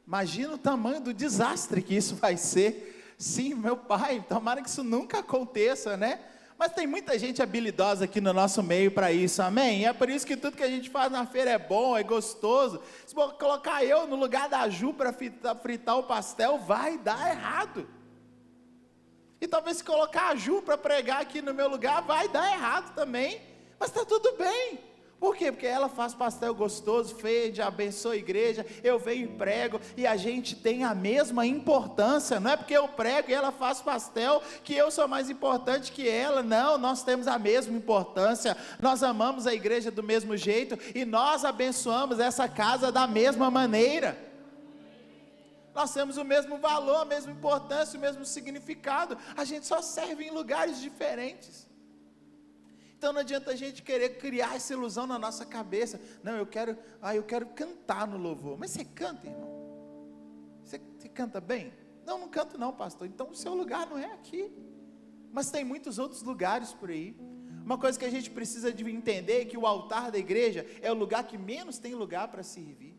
Imagina o tamanho do desastre que isso vai ser. Sim, meu pai, tomara que isso nunca aconteça, né? Mas tem muita gente habilidosa aqui no nosso meio para isso, amém? E é por isso que tudo que a gente faz na feira é bom, é gostoso. Se for colocar eu no lugar da Ju para fritar o pastel, vai dar errado. E talvez se colocar a Ju para pregar aqui no meu lugar, vai dar errado também. Mas está tudo bem. Por quê? Porque ela faz pastel gostoso, fede, abençoa a igreja, eu venho e prego, e a gente tem a mesma importância. Não é porque eu prego e ela faz pastel que eu sou mais importante que ela. Não, nós temos a mesma importância. Nós amamos a igreja do mesmo jeito e nós abençoamos essa casa da mesma maneira. Nós temos o mesmo valor, a mesma importância, o mesmo significado. A gente só serve em lugares diferentes. Então não adianta a gente querer criar essa ilusão na nossa cabeça. Não, eu quero cantar no louvor. Mas você canta, irmão? Você canta bem? Não, não canto não, pastor. Então o seu lugar não é aqui. Mas tem muitos outros lugares por aí. Uma coisa que a gente precisa de entender é que o altar da igreja é o lugar que menos tem lugar para servir.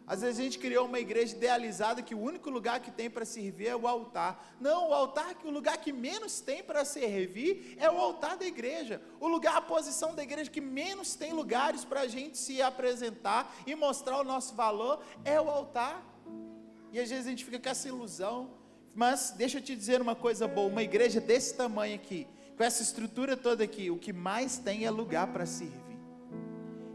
Às vezes a gente criou uma igreja idealizada que o único lugar que tem para servir é o altar. Não, o altar, o lugar que menos tem para servir é o altar da igreja. O lugar, a posição da igreja que menos tem lugares para a gente se apresentar e mostrar o nosso valor é o altar. E às vezes a gente fica com essa ilusão. Mas deixa eu te dizer uma coisa boa, uma igreja desse tamanho aqui, com essa estrutura toda aqui, o que mais tem é lugar para servir.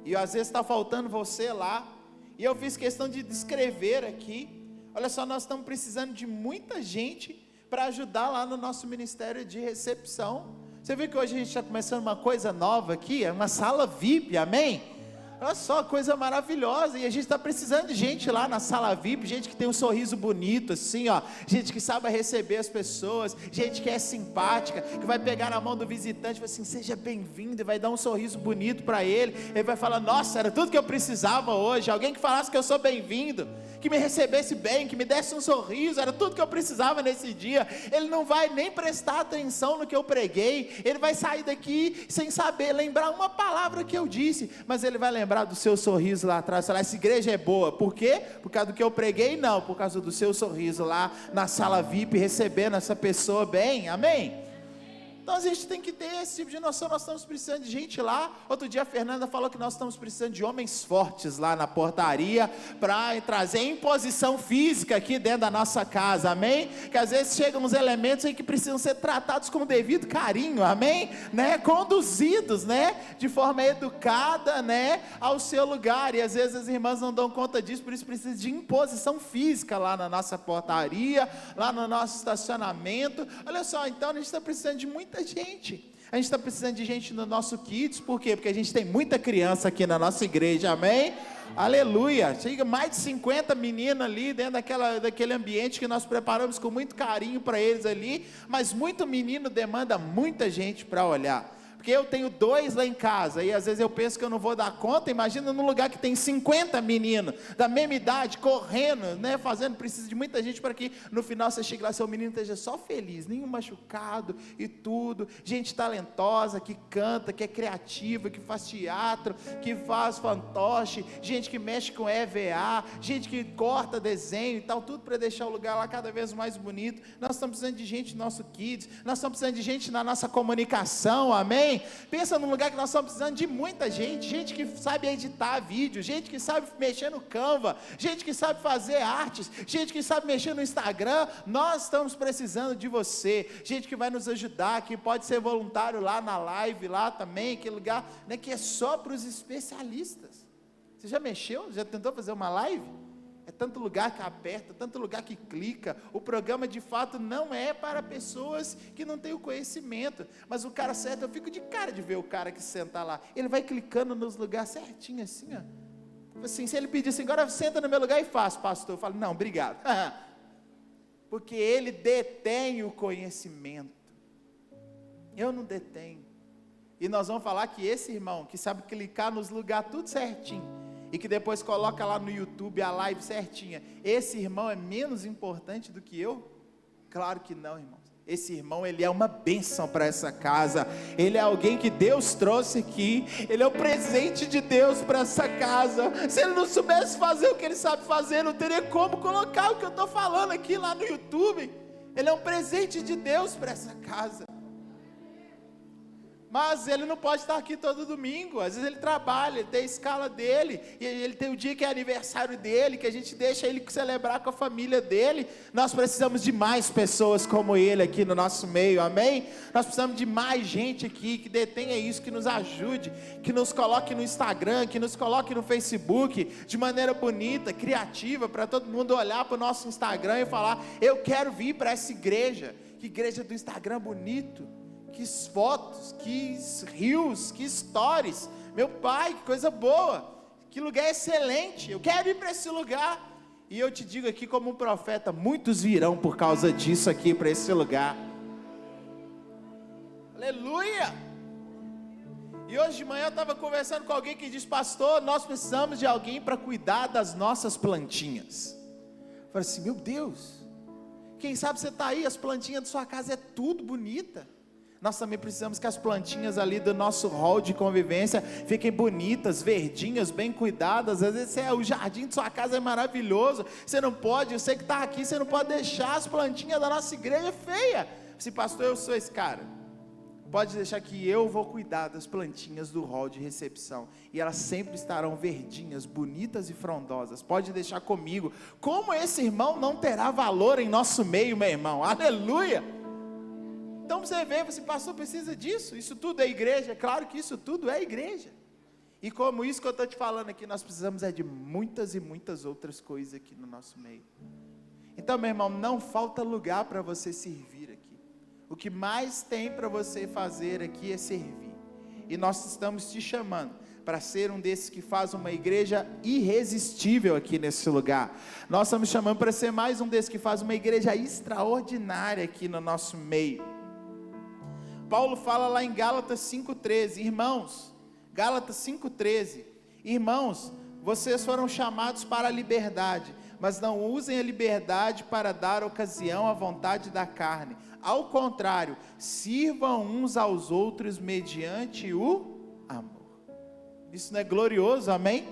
E às vezes está faltando você lá. E eu fiz questão de descrever aqui. Olha só, nós estamos precisando de muita gente para ajudar lá no nosso ministério de recepção. Você viu que hoje a gente está começando uma coisa nova aqui, é uma sala VIP, amém? Olha só, coisa maravilhosa, e a gente está precisando de gente lá na sala VIP, gente que tem um sorriso bonito assim, ó, gente que sabe receber as pessoas, gente que é simpática, que vai pegar na mão do visitante e vai assim, seja bem-vindo, e vai dar um sorriso bonito para ele vai falar, nossa, era tudo que eu precisava hoje, alguém que falasse que eu sou bem-vindo, que me recebesse bem, que me desse um sorriso, era tudo que eu precisava nesse dia. Ele não vai nem prestar atenção no que eu preguei, ele vai sair daqui sem saber, lembrar uma palavra que eu disse, mas ele vai lembrar do seu sorriso lá atrás, falar, essa igreja é boa, por quê? Por causa do que eu preguei? Não, por causa do seu sorriso lá na sala VIP, recebendo essa pessoa bem, amém? Então a gente tem que ter esse tipo de noção, nós estamos precisando de gente lá. Outro dia a Fernanda falou que nós estamos precisando de homens fortes lá na portaria, para trazer imposição física aqui dentro da nossa casa, amém? Que às vezes chegam uns elementos aí que precisam ser tratados com devido carinho, amém? Né? Conduzidos, né? De forma educada, né? Ao seu lugar, e às vezes as irmãs não dão conta disso, por isso precisa de imposição física lá na nossa portaria, lá no nosso estacionamento. Olha só, então a gente está precisando de muita gente. A gente está precisando de gente no nosso Kids, por quê? Porque a gente tem muita criança aqui na nossa igreja, amém? Aleluia, chega mais de 50 meninas ali dentro daquele ambiente que nós preparamos com muito carinho para eles ali, mas muito menino demanda muita gente para olhar. Porque eu tenho 2 lá em casa, e às vezes eu penso que eu não vou dar conta. Imagina num lugar que tem 50 meninos, da mesma idade, correndo, né, precisa de muita gente para que no final você chegue lá, seu menino esteja só feliz, nenhum machucado e tudo, gente talentosa, que canta, que é criativa, que faz teatro, que faz fantoche, gente que mexe com EVA, gente que corta desenho e tal, tudo para deixar o lugar lá cada vez mais bonito. Nós estamos precisando de gente no nosso Kids, nós estamos precisando de gente na nossa comunicação, amém? Pensa num lugar que nós estamos precisando de muita gente, gente que sabe editar vídeo, gente que sabe mexer no Canva, gente que sabe fazer artes, gente que sabe mexer no Instagram. Nós estamos precisando de você, gente que vai nos ajudar, que pode ser voluntário lá na live, lá também, aquele lugar, né, que é só para os especialistas. Você já mexeu? Já tentou fazer uma live? É tanto lugar que aperta, tanto lugar que clica. O programa de fato não é para pessoas que não têm o conhecimento, mas o cara certo, eu fico de cara de ver o cara que senta lá, ele vai clicando nos lugares certinho assim, ó. Assim, se ele pedir assim, agora senta no meu lugar e faz, pastor, eu falo, não, obrigado. Porque ele detém o conhecimento, eu não detenho. E nós vamos falar que esse irmão, que sabe clicar nos lugares tudo certinho, e que depois coloca lá no YouTube a live certinha, esse irmão é menos importante do que eu? Claro que não, irmãos. Esse irmão, ele é uma bênção para essa casa. Ele é alguém que Deus trouxe aqui. Ele é o presente de Deus para essa casa. Se ele não soubesse fazer o que ele sabe fazer, não teria como colocar o que eu estou falando aqui lá no YouTube. Ele é um presente de Deus para essa casa. Mas ele não pode estar aqui todo domingo. Às vezes ele trabalha, ele tem a escala dele, e ele tem o dia que é aniversário dele, que a gente deixa ele celebrar com a família dele. Nós precisamos de mais pessoas como ele aqui no nosso meio, amém? Nós precisamos de mais gente aqui que detenha isso, que nos ajude, que nos coloque no Instagram, que nos coloque no Facebook, de maneira bonita, criativa, para todo mundo olhar para o nosso Instagram e falar: eu quero vir para essa igreja. Que igreja do Instagram bonito, que fotos, que rios, que stories. Meu pai, que coisa boa, que lugar excelente, eu quero ir para esse lugar. E eu te digo aqui como um profeta, muitos virão por causa disso aqui para esse lugar. Aleluia. E hoje de manhã eu estava conversando com alguém que diz: pastor, nós precisamos de alguém para cuidar das nossas plantinhas. Eu falei assim: meu Deus, quem sabe você está aí, as plantinhas da sua casa é tudo bonita. Nós também precisamos que as plantinhas ali do nosso hall de convivência fiquem bonitas, verdinhas, bem cuidadas. Às vezes o jardim de sua casa é maravilhoso, você não pode, eu sei que está aqui, você não pode deixar as plantinhas da nossa igreja feia. Se pastor, eu sou esse cara, pode deixar que eu vou cuidar das plantinhas do hall de recepção, e elas sempre estarão verdinhas, bonitas e frondosas. Pode deixar comigo. Como esse irmão não terá valor em nosso meio, meu irmão? Aleluia. Então você vê, você: pastor, precisa disso? Isso tudo é igreja? Claro que isso tudo é igreja. E como isso que eu estou te falando aqui, nós precisamos de muitas e muitas outras coisas aqui no nosso meio. Então, meu irmão, não falta lugar para você servir aqui. O que mais tem para você fazer aqui é servir. E nós estamos te chamando para ser um desses que faz uma igreja irresistível aqui nesse lugar. Nós estamos chamando para ser mais um desses que faz uma igreja extraordinária aqui no nosso meio. Paulo fala lá em Gálatas 5,13, irmãos, Gálatas 5,13, irmãos, vocês foram chamados para a liberdade, mas não usem a liberdade para dar ocasião à vontade da carne. Ao contrário, sirvam uns aos outros mediante o amor. Isso não é glorioso, amém?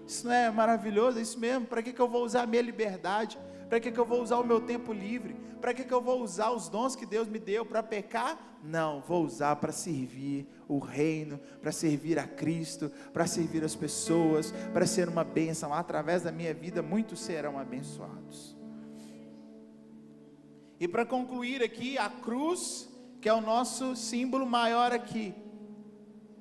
Isso não é maravilhoso? É isso mesmo. Para que eu vou usar a minha liberdade? Para que eu vou usar o meu tempo livre? Para que eu vou usar os dons que Deus me deu para pecar? Não, vou usar para servir o reino, para servir a Cristo, para servir as pessoas, para ser uma bênção. Através da minha vida, muitos serão abençoados. E para concluir aqui, a cruz, que é o nosso símbolo maior aqui.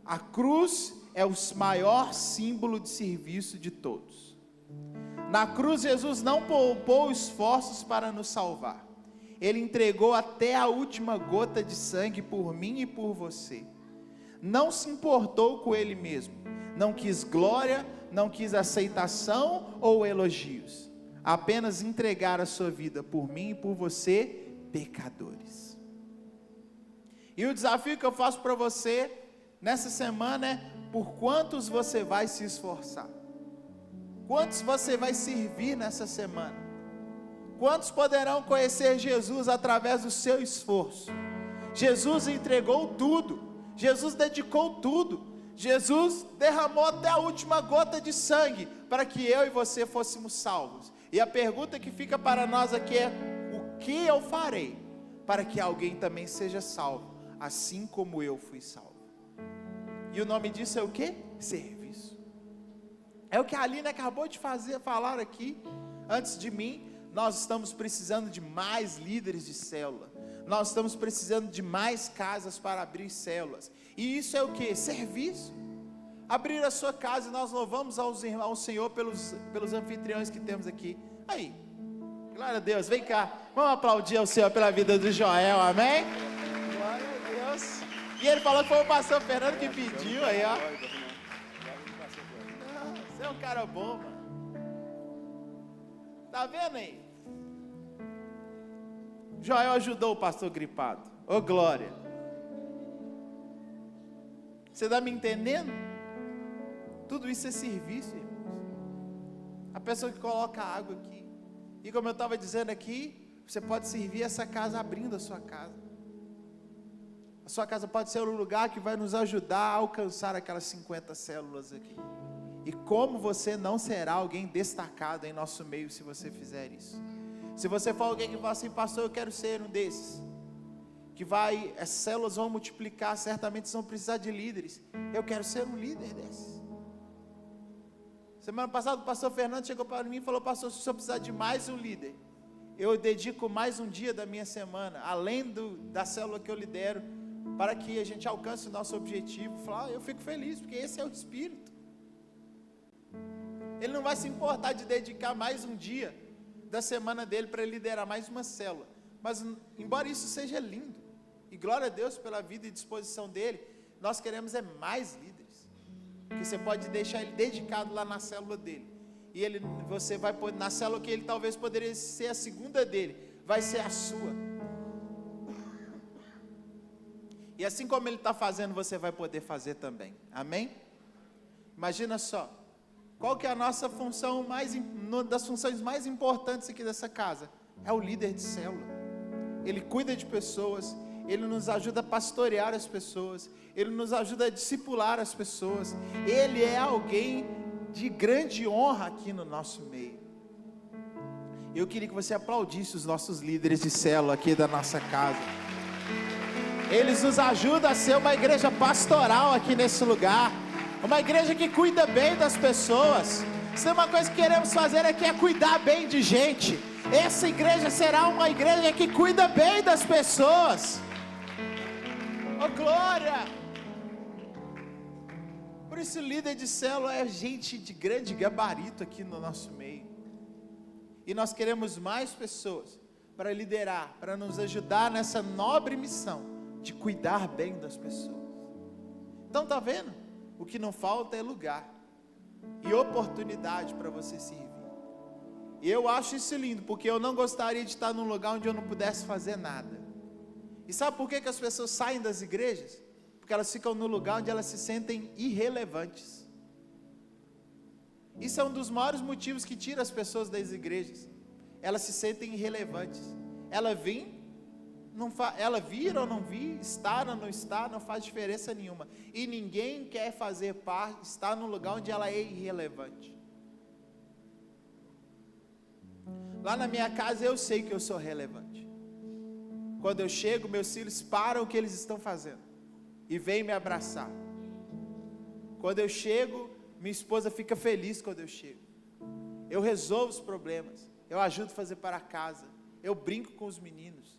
A cruz é o maior símbolo de serviço de todos. Na cruz, Jesus não poupou esforços para nos salvar. Ele entregou até a última gota de sangue por mim e por você. Não se importou com ele mesmo. Não quis glória, não quis aceitação ou elogios. Apenas entregar a sua vida por mim e por você, pecadores. E o desafio que eu faço para você nessa semana é: por quantos você vai se esforçar? Quantos você vai servir nessa semana? Quantos poderão conhecer Jesus através do seu esforço? Jesus entregou tudo, Jesus dedicou tudo, Jesus derramou até a última gota de sangue para que eu e você fôssemos salvos. E a pergunta que fica para nós aqui é: o que eu farei para que alguém também seja salvo, assim como eu fui salvo? E o nome disso é o quê? Serviço. É o que a Aline acabou de falar aqui, antes de mim. Nós estamos precisando de mais líderes de célula. Nós estamos precisando de mais casas para abrir células. E isso é o que? Serviço. Abrir a sua casa, e nós louvamos ao Senhor pelos anfitriões que temos aqui. Aí, glória a Deus, vem cá. Vamos aplaudir ao Senhor pela vida do Joel, amém? Glória a Deus. E ele falou que foi o pastor Fernando que pediu aí, ó. Não, você é um cara bom, mano. Tá vendo aí? Joel ajudou o pastor gripado. Ô glória. Você está me entendendo? Tudo isso é serviço, irmãos. A pessoa que coloca água aqui. E como eu estava dizendo aqui, Você pode servir essa casa abrindo a sua casa. A sua casa pode ser um lugar que vai nos ajudar a alcançar aquelas 50 células aqui. E como você não será alguém destacado em nosso meio se você fizer isso? Se você for alguém que fala assim, pastor, eu quero ser um desses, que as células vão multiplicar, certamente vão precisar de líderes. Eu quero ser um líder desses. Semana passada o pastor Fernando chegou para mim e falou, pastor, se o senhor precisar de mais um líder, eu dedico mais um dia da minha semana, além da célula que eu lidero, para que a gente alcance o nosso objetivo. Eu fico feliz, porque esse é o Espírito. Ele não vai se importar de dedicar mais um dia da semana dele para liderar mais uma célula. Mas, embora isso seja lindo, e glória a Deus pela vida e disposição dele, nós queremos mais líderes. Porque você pode deixar ele dedicado lá na célula dele. E você vai pôr na célula que ele talvez poderia ser a segunda dele, vai ser a sua. E assim como ele está fazendo, você vai poder fazer também. Amém? Imagina só, qual que é a nossa função uma das funções mais importantes aqui dessa casa? É o líder de célula. Ele cuida de pessoas, ele nos ajuda a pastorear as pessoas, ele nos ajuda a discipular as pessoas. Ele é alguém de grande honra aqui no nosso meio. Eu queria que você aplaudisse os nossos líderes de célula aqui da nossa casa. Eles nos ajudam a ser uma igreja pastoral aqui nesse lugar, uma igreja que cuida bem das pessoas. Se é uma coisa que queremos fazer aqui é cuidar bem de gente. Essa igreja será uma igreja que cuida bem das pessoas. Oh glória! Por isso líder de célula é gente de grande gabarito aqui no nosso meio. E nós queremos mais pessoas para liderar, para nos ajudar nessa nobre missão de cuidar bem das pessoas. Então tá vendo? O que não falta é lugar e oportunidade para você servir. E eu acho isso lindo, porque eu não gostaria de estar num lugar onde eu não pudesse fazer nada. E sabe por que as pessoas saem das igrejas? Porque elas ficam no lugar onde elas se sentem irrelevantes. Isso é um dos maiores motivos que tira as pessoas das igrejas. Elas se sentem irrelevantes. Ela vir ou não vir, estar ou não estar, não faz diferença nenhuma. E ninguém quer fazer parte, estar num lugar onde ela é irrelevante. Lá na minha casa eu sei que eu sou relevante. Quando eu chego, meus filhos param o que eles estão fazendo e vêm me abraçar. Quando eu chego, minha esposa fica feliz quando eu chego. Eu resolvo os problemas, eu ajudo a fazer para casa, eu brinco com os meninos,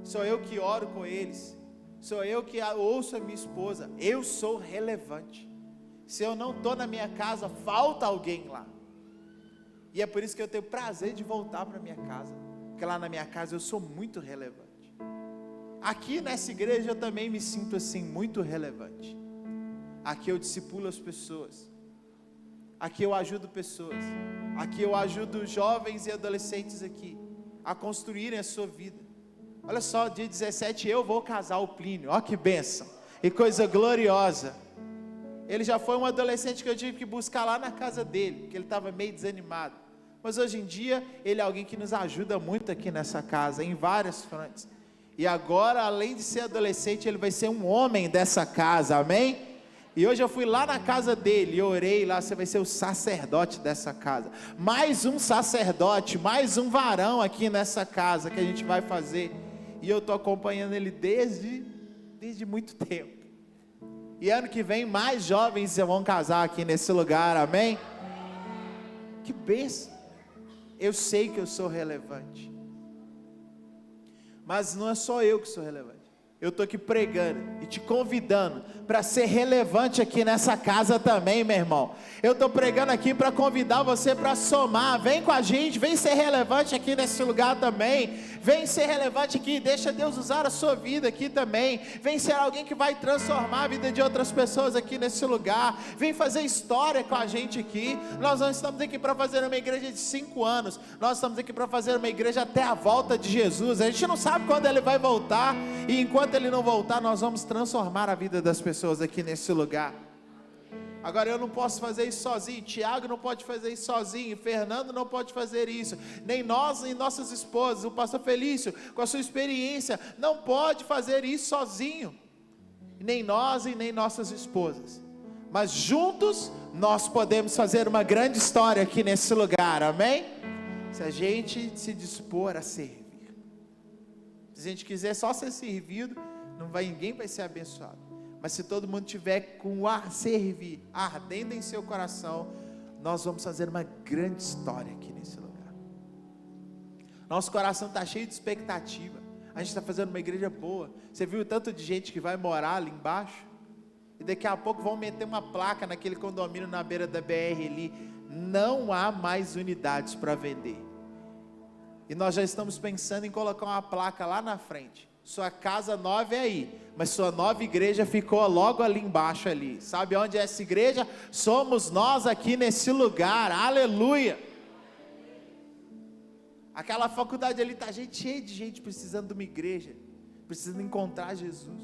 sou eu que oro com eles, sou eu que ouço a minha esposa. Eu sou relevante. Se eu não estou na minha casa, falta alguém lá. E é por isso que eu tenho prazer de voltar para minha casa, porque lá na minha casa eu sou muito relevante. Aqui nessa igreja eu também me sinto assim, muito relevante. Aqui eu discipulo as pessoas, aqui eu ajudo pessoas, aqui eu ajudo jovens e adolescentes aqui a construírem a sua vida. Olha só, dia 17 eu vou casar o Plínio, ó que bênção, e coisa gloriosa. Ele já foi um adolescente que eu tive que buscar lá na casa dele, porque ele estava meio desanimado. Mas hoje em dia, ele é alguém que nos ajuda muito aqui nessa casa, em várias frentes. E agora, além de ser adolescente, ele vai ser um homem dessa casa, amém? E hoje eu fui lá na casa dele, e orei lá, você vai ser o sacerdote dessa casa. Mais um sacerdote, mais um varão aqui nessa casa que a gente vai fazer. E eu estou acompanhando ele desde muito tempo. E ano que vem mais jovens vão casar aqui nesse lugar, amém? Que bênção. Eu sei que eu sou relevante. Mas não é só eu que sou relevante. Eu estou aqui pregando e te convidando para ser relevante aqui nessa casa também, meu irmão. Eu estou pregando aqui para convidar você para somar. Vem com a gente, vem ser relevante aqui nesse lugar também. Vem ser relevante aqui, deixa Deus usar a sua vida aqui também. Vem ser alguém que vai transformar a vida de outras pessoas aqui nesse lugar. Vem fazer história com a gente aqui. Nós não estamos aqui para fazer uma igreja de 5 anos. Nós estamos aqui para fazer uma igreja até a volta de Jesus. A gente não sabe quando Ele vai voltar. E enquanto Ele não voltar, nós vamos transformar a vida das pessoas aqui nesse lugar. Agora eu não posso fazer isso sozinho, Tiago não pode fazer isso sozinho, Fernando não pode fazer isso, nem nós, nem nossas esposas, o pastor Felício, com a sua experiência, não pode fazer isso sozinho, nem nós e nem nossas esposas, mas juntos nós podemos fazer uma grande história aqui nesse lugar, amém? Se a gente se dispor a servir. Se a gente quiser só ser servido, ninguém vai ser abençoado. Mas se todo mundo tiver com o servir ardendo em seu coração, nós vamos fazer uma grande história aqui nesse lugar. Nosso coração está cheio de expectativa. A gente está fazendo uma igreja boa. Você viu o tanto de gente que vai morar ali embaixo? E daqui a pouco vão meter uma placa naquele condomínio na beira da BR ali. Não há mais unidades para vender. E nós já estamos pensando em colocar uma placa lá na frente. Sua casa nova é aí, mas sua nova igreja ficou logo ali embaixo ali. Sabe onde é essa igreja? Somos nós aqui nesse lugar, aleluia. Aquela faculdade ali está cheia de gente precisando de uma igreja, precisando encontrar Jesus.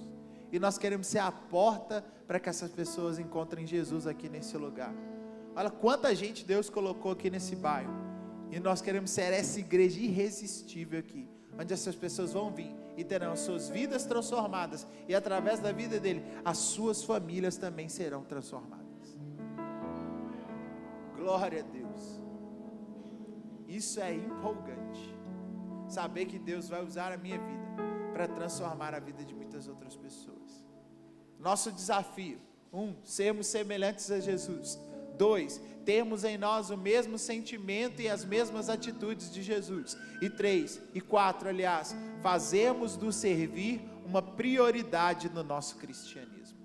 E nós queremos ser a porta para que essas pessoas encontrem Jesus aqui nesse lugar. Olha quanta gente Deus colocou aqui nesse bairro. E nós queremos ser essa igreja irresistível aqui, onde essas pessoas vão vir e terão suas vidas transformadas, e através da vida dele, as suas famílias também serão transformadas. Glória a Deus. Isso é empolgante, saber que Deus vai usar a minha vida para transformar a vida de muitas outras pessoas. Nosso desafio: 1, sermos semelhantes a Jesus. 2, termos em nós o mesmo sentimento e as mesmas atitudes de Jesus. E 3, e 4, aliás, fazermos do servir uma prioridade no nosso cristianismo.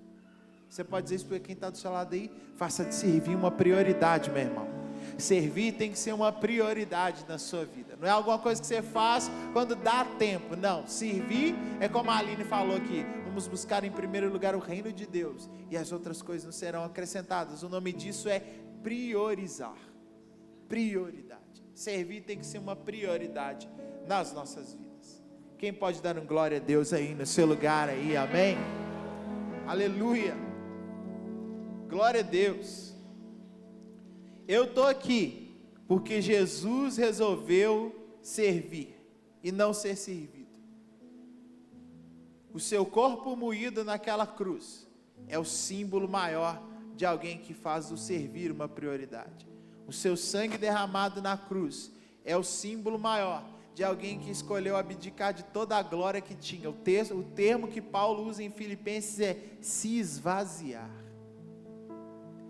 Você pode dizer isso para quem está do seu lado aí? Faça de servir uma prioridade, meu irmão. Servir tem que ser uma prioridade na sua vida. Não é alguma coisa que você faz quando dá tempo. Não, servir é como a Aline falou aqui. Vamos buscar em primeiro lugar o reino de Deus, e as outras coisas não serão acrescentadas. O nome disso é priorizar. Prioridade. Servir tem que ser uma prioridade nas nossas vidas. Quem pode dar um glória a Deus aí no seu lugar aí, amém? Aleluia. Glória a Deus. Eu estou aqui porque Jesus resolveu servir e não ser servido. O seu corpo moído naquela cruz é o símbolo maior de alguém que faz o servir uma prioridade. O seu sangue derramado na cruz é o símbolo maior de alguém que escolheu abdicar de toda a glória que tinha. O termo que Paulo usa em Filipenses é se esvaziar.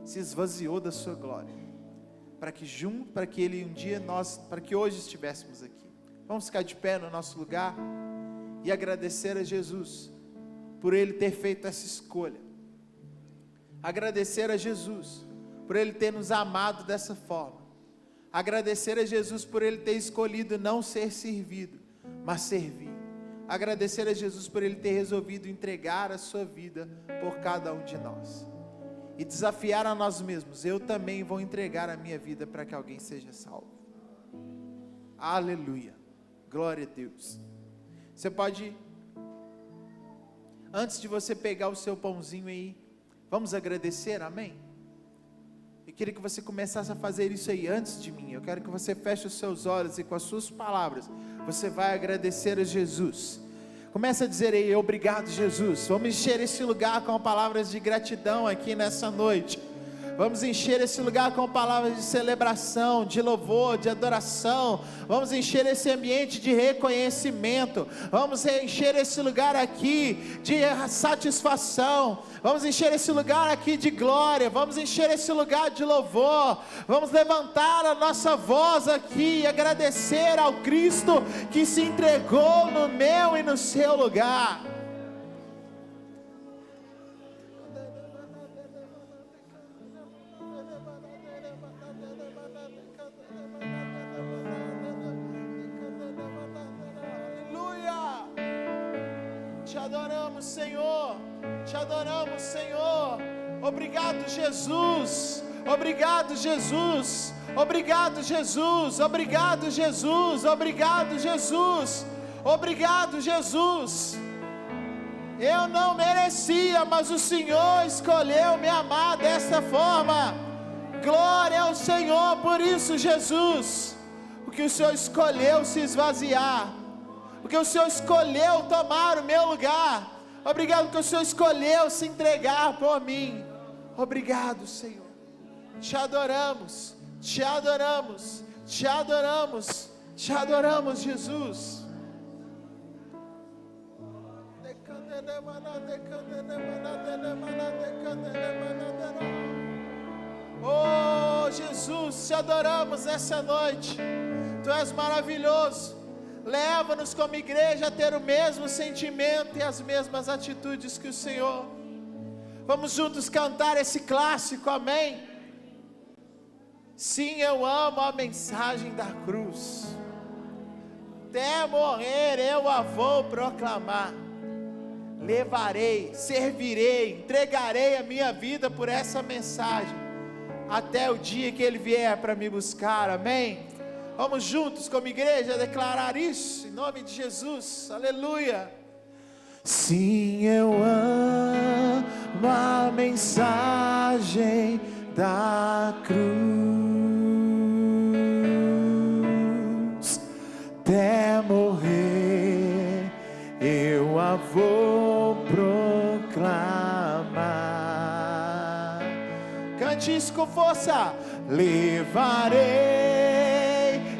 Se esvaziou da sua glória, para que ele um dia para que hoje estivéssemos aqui. Vamos ficar de pé no nosso lugar e agradecer a Jesus por ele ter feito essa escolha. Agradecer a Jesus por ele ter nos amado dessa forma. Agradecer a Jesus por ele ter escolhido não ser servido, mas servir. Agradecer a Jesus por ele ter resolvido entregar a sua vida por cada um de nós. E desafiar a nós mesmos: eu também vou entregar a minha vida para que alguém seja salvo. Aleluia, glória a Deus. Você pode, antes de você pegar o seu pãozinho aí, vamos agradecer, amém? Eu queria que você começasse a fazer isso aí antes de mim. Eu quero que você feche os seus olhos e com as suas palavras, você vai agradecer a Jesus. Começa a dizer aí: obrigado, Jesus. Vamos encher esse lugar com palavras de gratidão aqui nessa noite. Vamos encher esse lugar com palavras de celebração, de louvor, de adoração. Vamos encher esse ambiente de reconhecimento. Vamos encher esse lugar aqui de satisfação. Vamos encher esse lugar aqui de glória. Vamos encher esse lugar de louvor. Vamos levantar a nossa voz aqui e agradecer ao Cristo que se entregou no meu e no seu lugar. Te adoramos, Senhor, te adoramos, Senhor. Obrigado, Jesus, obrigado, Jesus, obrigado, Jesus, obrigado, Jesus, obrigado, Jesus, obrigado, Jesus. Eu não merecia, mas o Senhor escolheu me amar dessa forma. Glória ao Senhor por isso, Jesus. Porque o Senhor escolheu se esvaziar. Porque o Senhor escolheu tomar o meu lugar. Obrigado porque o Senhor escolheu se entregar por mim. Obrigado, Senhor. Te adoramos, te adoramos, te adoramos, te adoramos, Jesus. Oh, Jesus, te adoramos nessa noite. Tu és maravilhoso. Leva-nos como igreja a ter o mesmo sentimento e as mesmas atitudes que o Senhor. Vamos juntos cantar esse clássico, amém? Sim, eu amo a mensagem da cruz. Até morrer eu a vou proclamar. Levarei, servirei, entregarei a minha vida por essa mensagem, até o dia que Ele vier para me buscar, amém? Vamos juntos como igreja declarar isso, em nome de Jesus, aleluia. Sim, eu amo a mensagem da cruz, até morrer eu a vou proclamar. Cante isso com força. Levarei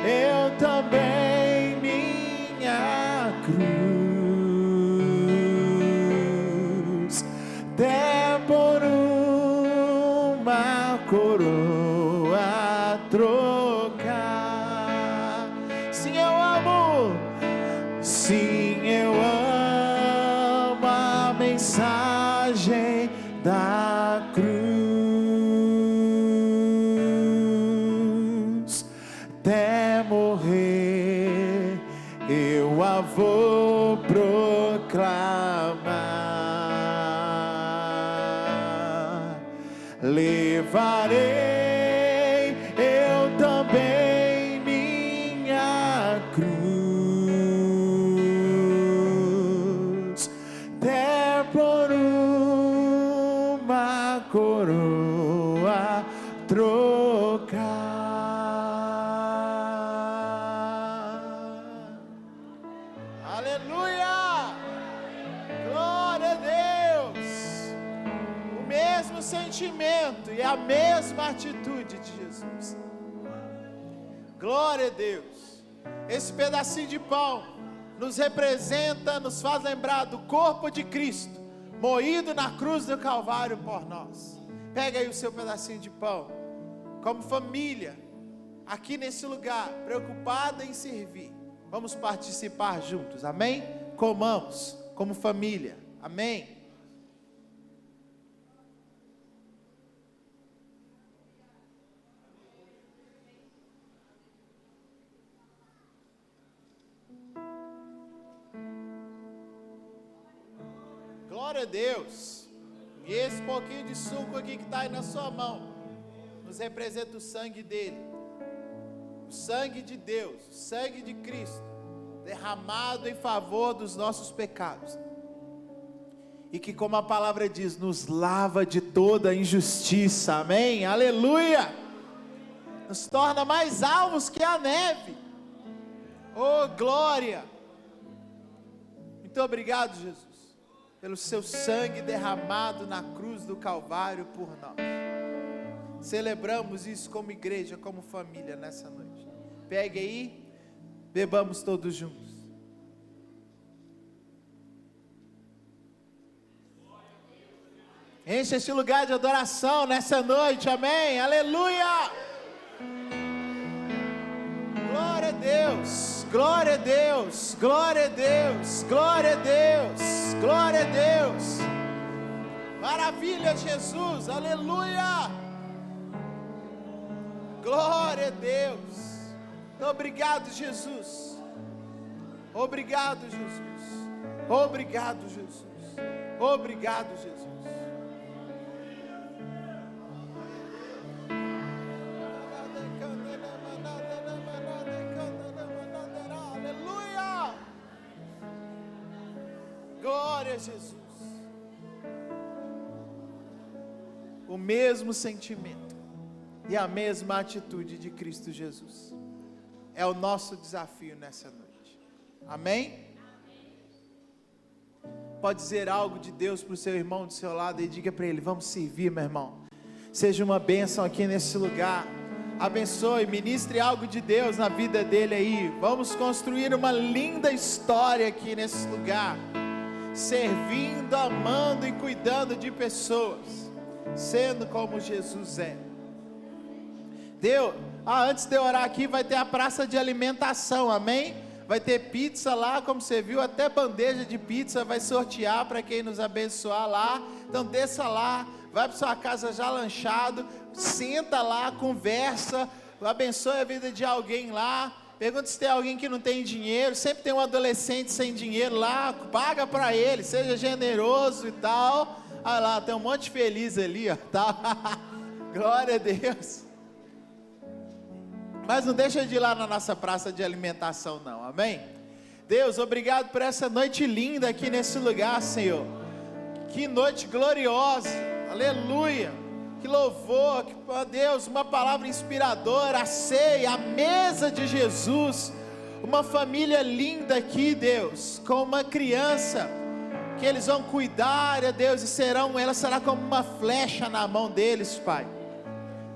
eu também minha cruz, até por uma coroa trocar. Sim, eu amo. Sim, eu amo a mensagem da cruz, até morrer eu a vou proclamar. Levarei eu também minha cruz, até por uma coroa trocar. Aleluia! Glória a Deus! O mesmo sentimento e a mesma atitude de Jesus. Glória a Deus! Esse pedacinho de pão nos representa, nos faz lembrar do corpo de Cristo, moído na cruz do Calvário por nós. Pega aí o seu pedacinho de pão, como família, aqui nesse lugar, preocupada em servir. Vamos participar juntos, amém? Comamos como família, amém? Glória a Deus. E esse pouquinho de suco aqui que está aí na sua mão nos representa o sangue dele, o sangue de Deus, o sangue de Cristo, derramado em favor dos nossos pecados, e que, como a palavra diz, nos lava de toda injustiça, amém? Aleluia! Nos torna mais alvos que a neve. Oh, glória! Muito obrigado, Jesus, pelo seu sangue derramado na cruz do Calvário por nós. Celebramos isso como igreja, como família nessa noite. Pegue aí, bebamos todos juntos. Enche esse lugar de adoração nessa noite, amém? Aleluia! Glória a Deus, glória a Deus, glória a Deus, glória a Deus, glória a Deus. Maravilha, Jesus, aleluia! Glória a Deus. Obrigado, Jesus. Obrigado, Jesus. Obrigado, Jesus. Obrigado, Jesus. Aleluia! Glória a Jesus. o mesmo sentimento e a mesma atitude de Cristo Jesus. É o nosso desafio nessa noite. Amém? Pode dizer algo de Deus para o seu irmão do seu lado e diga para ele: vamos servir, meu irmão. Seja uma bênção aqui nesse lugar. Abençoe, ministre algo de Deus na vida dele aí. Vamos construir uma linda história aqui nesse lugar, servindo, amando e cuidando de pessoas, sendo como Jesus é. Antes de eu orar aqui, vai ter a praça de alimentação, amém? Vai ter pizza lá, como você viu, até bandeja de pizza vai sortear para quem nos abençoar lá. Então desça lá, vai para sua casa já lanchado, senta lá, conversa, abençoe a vida de alguém lá. Pergunta se tem alguém que não tem dinheiro. Sempre tem um adolescente sem dinheiro lá, paga para ele, seja generoso e tal. Olha lá, tem um monte feliz ali, ó, tá? Glória a Deus. Mas não deixa de ir lá na nossa praça de alimentação não, amém? Deus, obrigado por essa noite linda aqui nesse lugar, Senhor. Que noite gloriosa, aleluia. Que louvor, que, ó Deus, uma palavra inspiradora, a ceia, a mesa de Jesus. Uma família linda aqui, Deus, com uma criança que eles vão cuidar, ó Deus, e ela será como uma flecha na mão deles, Pai.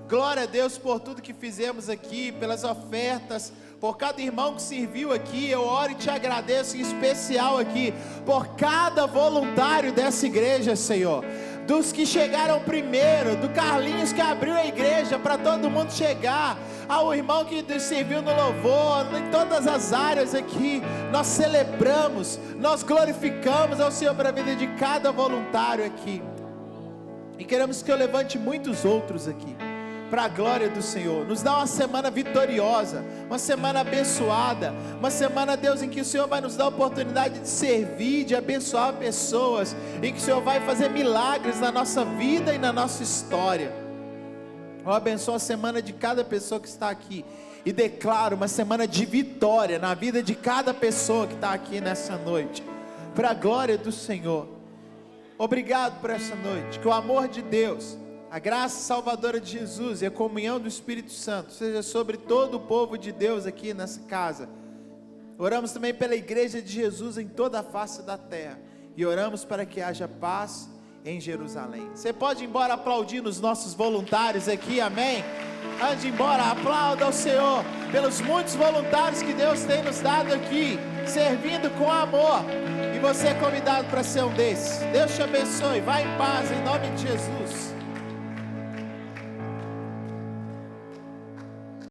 Glória a Deus por tudo que fizemos aqui, pelas ofertas, por cada irmão que serviu aqui. Eu oro e te agradeço em especial aqui, por cada voluntário dessa igreja, Senhor. Dos que chegaram primeiro, do Carlinhos que abriu a igreja para todo mundo chegar, ao irmão que serviu no louvor, em todas as áreas aqui. Nós celebramos, nós glorificamos ao Senhor para a vida de cada voluntário aqui. E queremos que eu levante muitos outros aqui, para a glória do Senhor. Nos dá uma semana vitoriosa, uma semana abençoada, uma semana, Deus, em que o Senhor vai nos dar a oportunidade de servir, de abençoar pessoas, em que o Senhor vai fazer milagres na nossa vida e na nossa história. Eu abençoo a semana de cada pessoa que está aqui e declaro uma semana de vitória na vida de cada pessoa que está aqui nessa noite, para a glória do Senhor. Obrigado por essa noite. Que o amor de Deus, a graça salvadora de Jesus e a comunhão do Espírito Santo seja sobre todo o povo de Deus aqui nessa casa. Oramos também pela igreja de Jesus em toda a face da terra, e oramos para que haja paz em Jerusalém. Você pode ir embora aplaudindo os nossos voluntários aqui, amém? Ande embora, aplauda ao Senhor pelos muitos voluntários que Deus tem nos dado aqui, servindo com amor, e você é convidado para ser um desses. Deus te abençoe, vá em paz em nome de Jesus.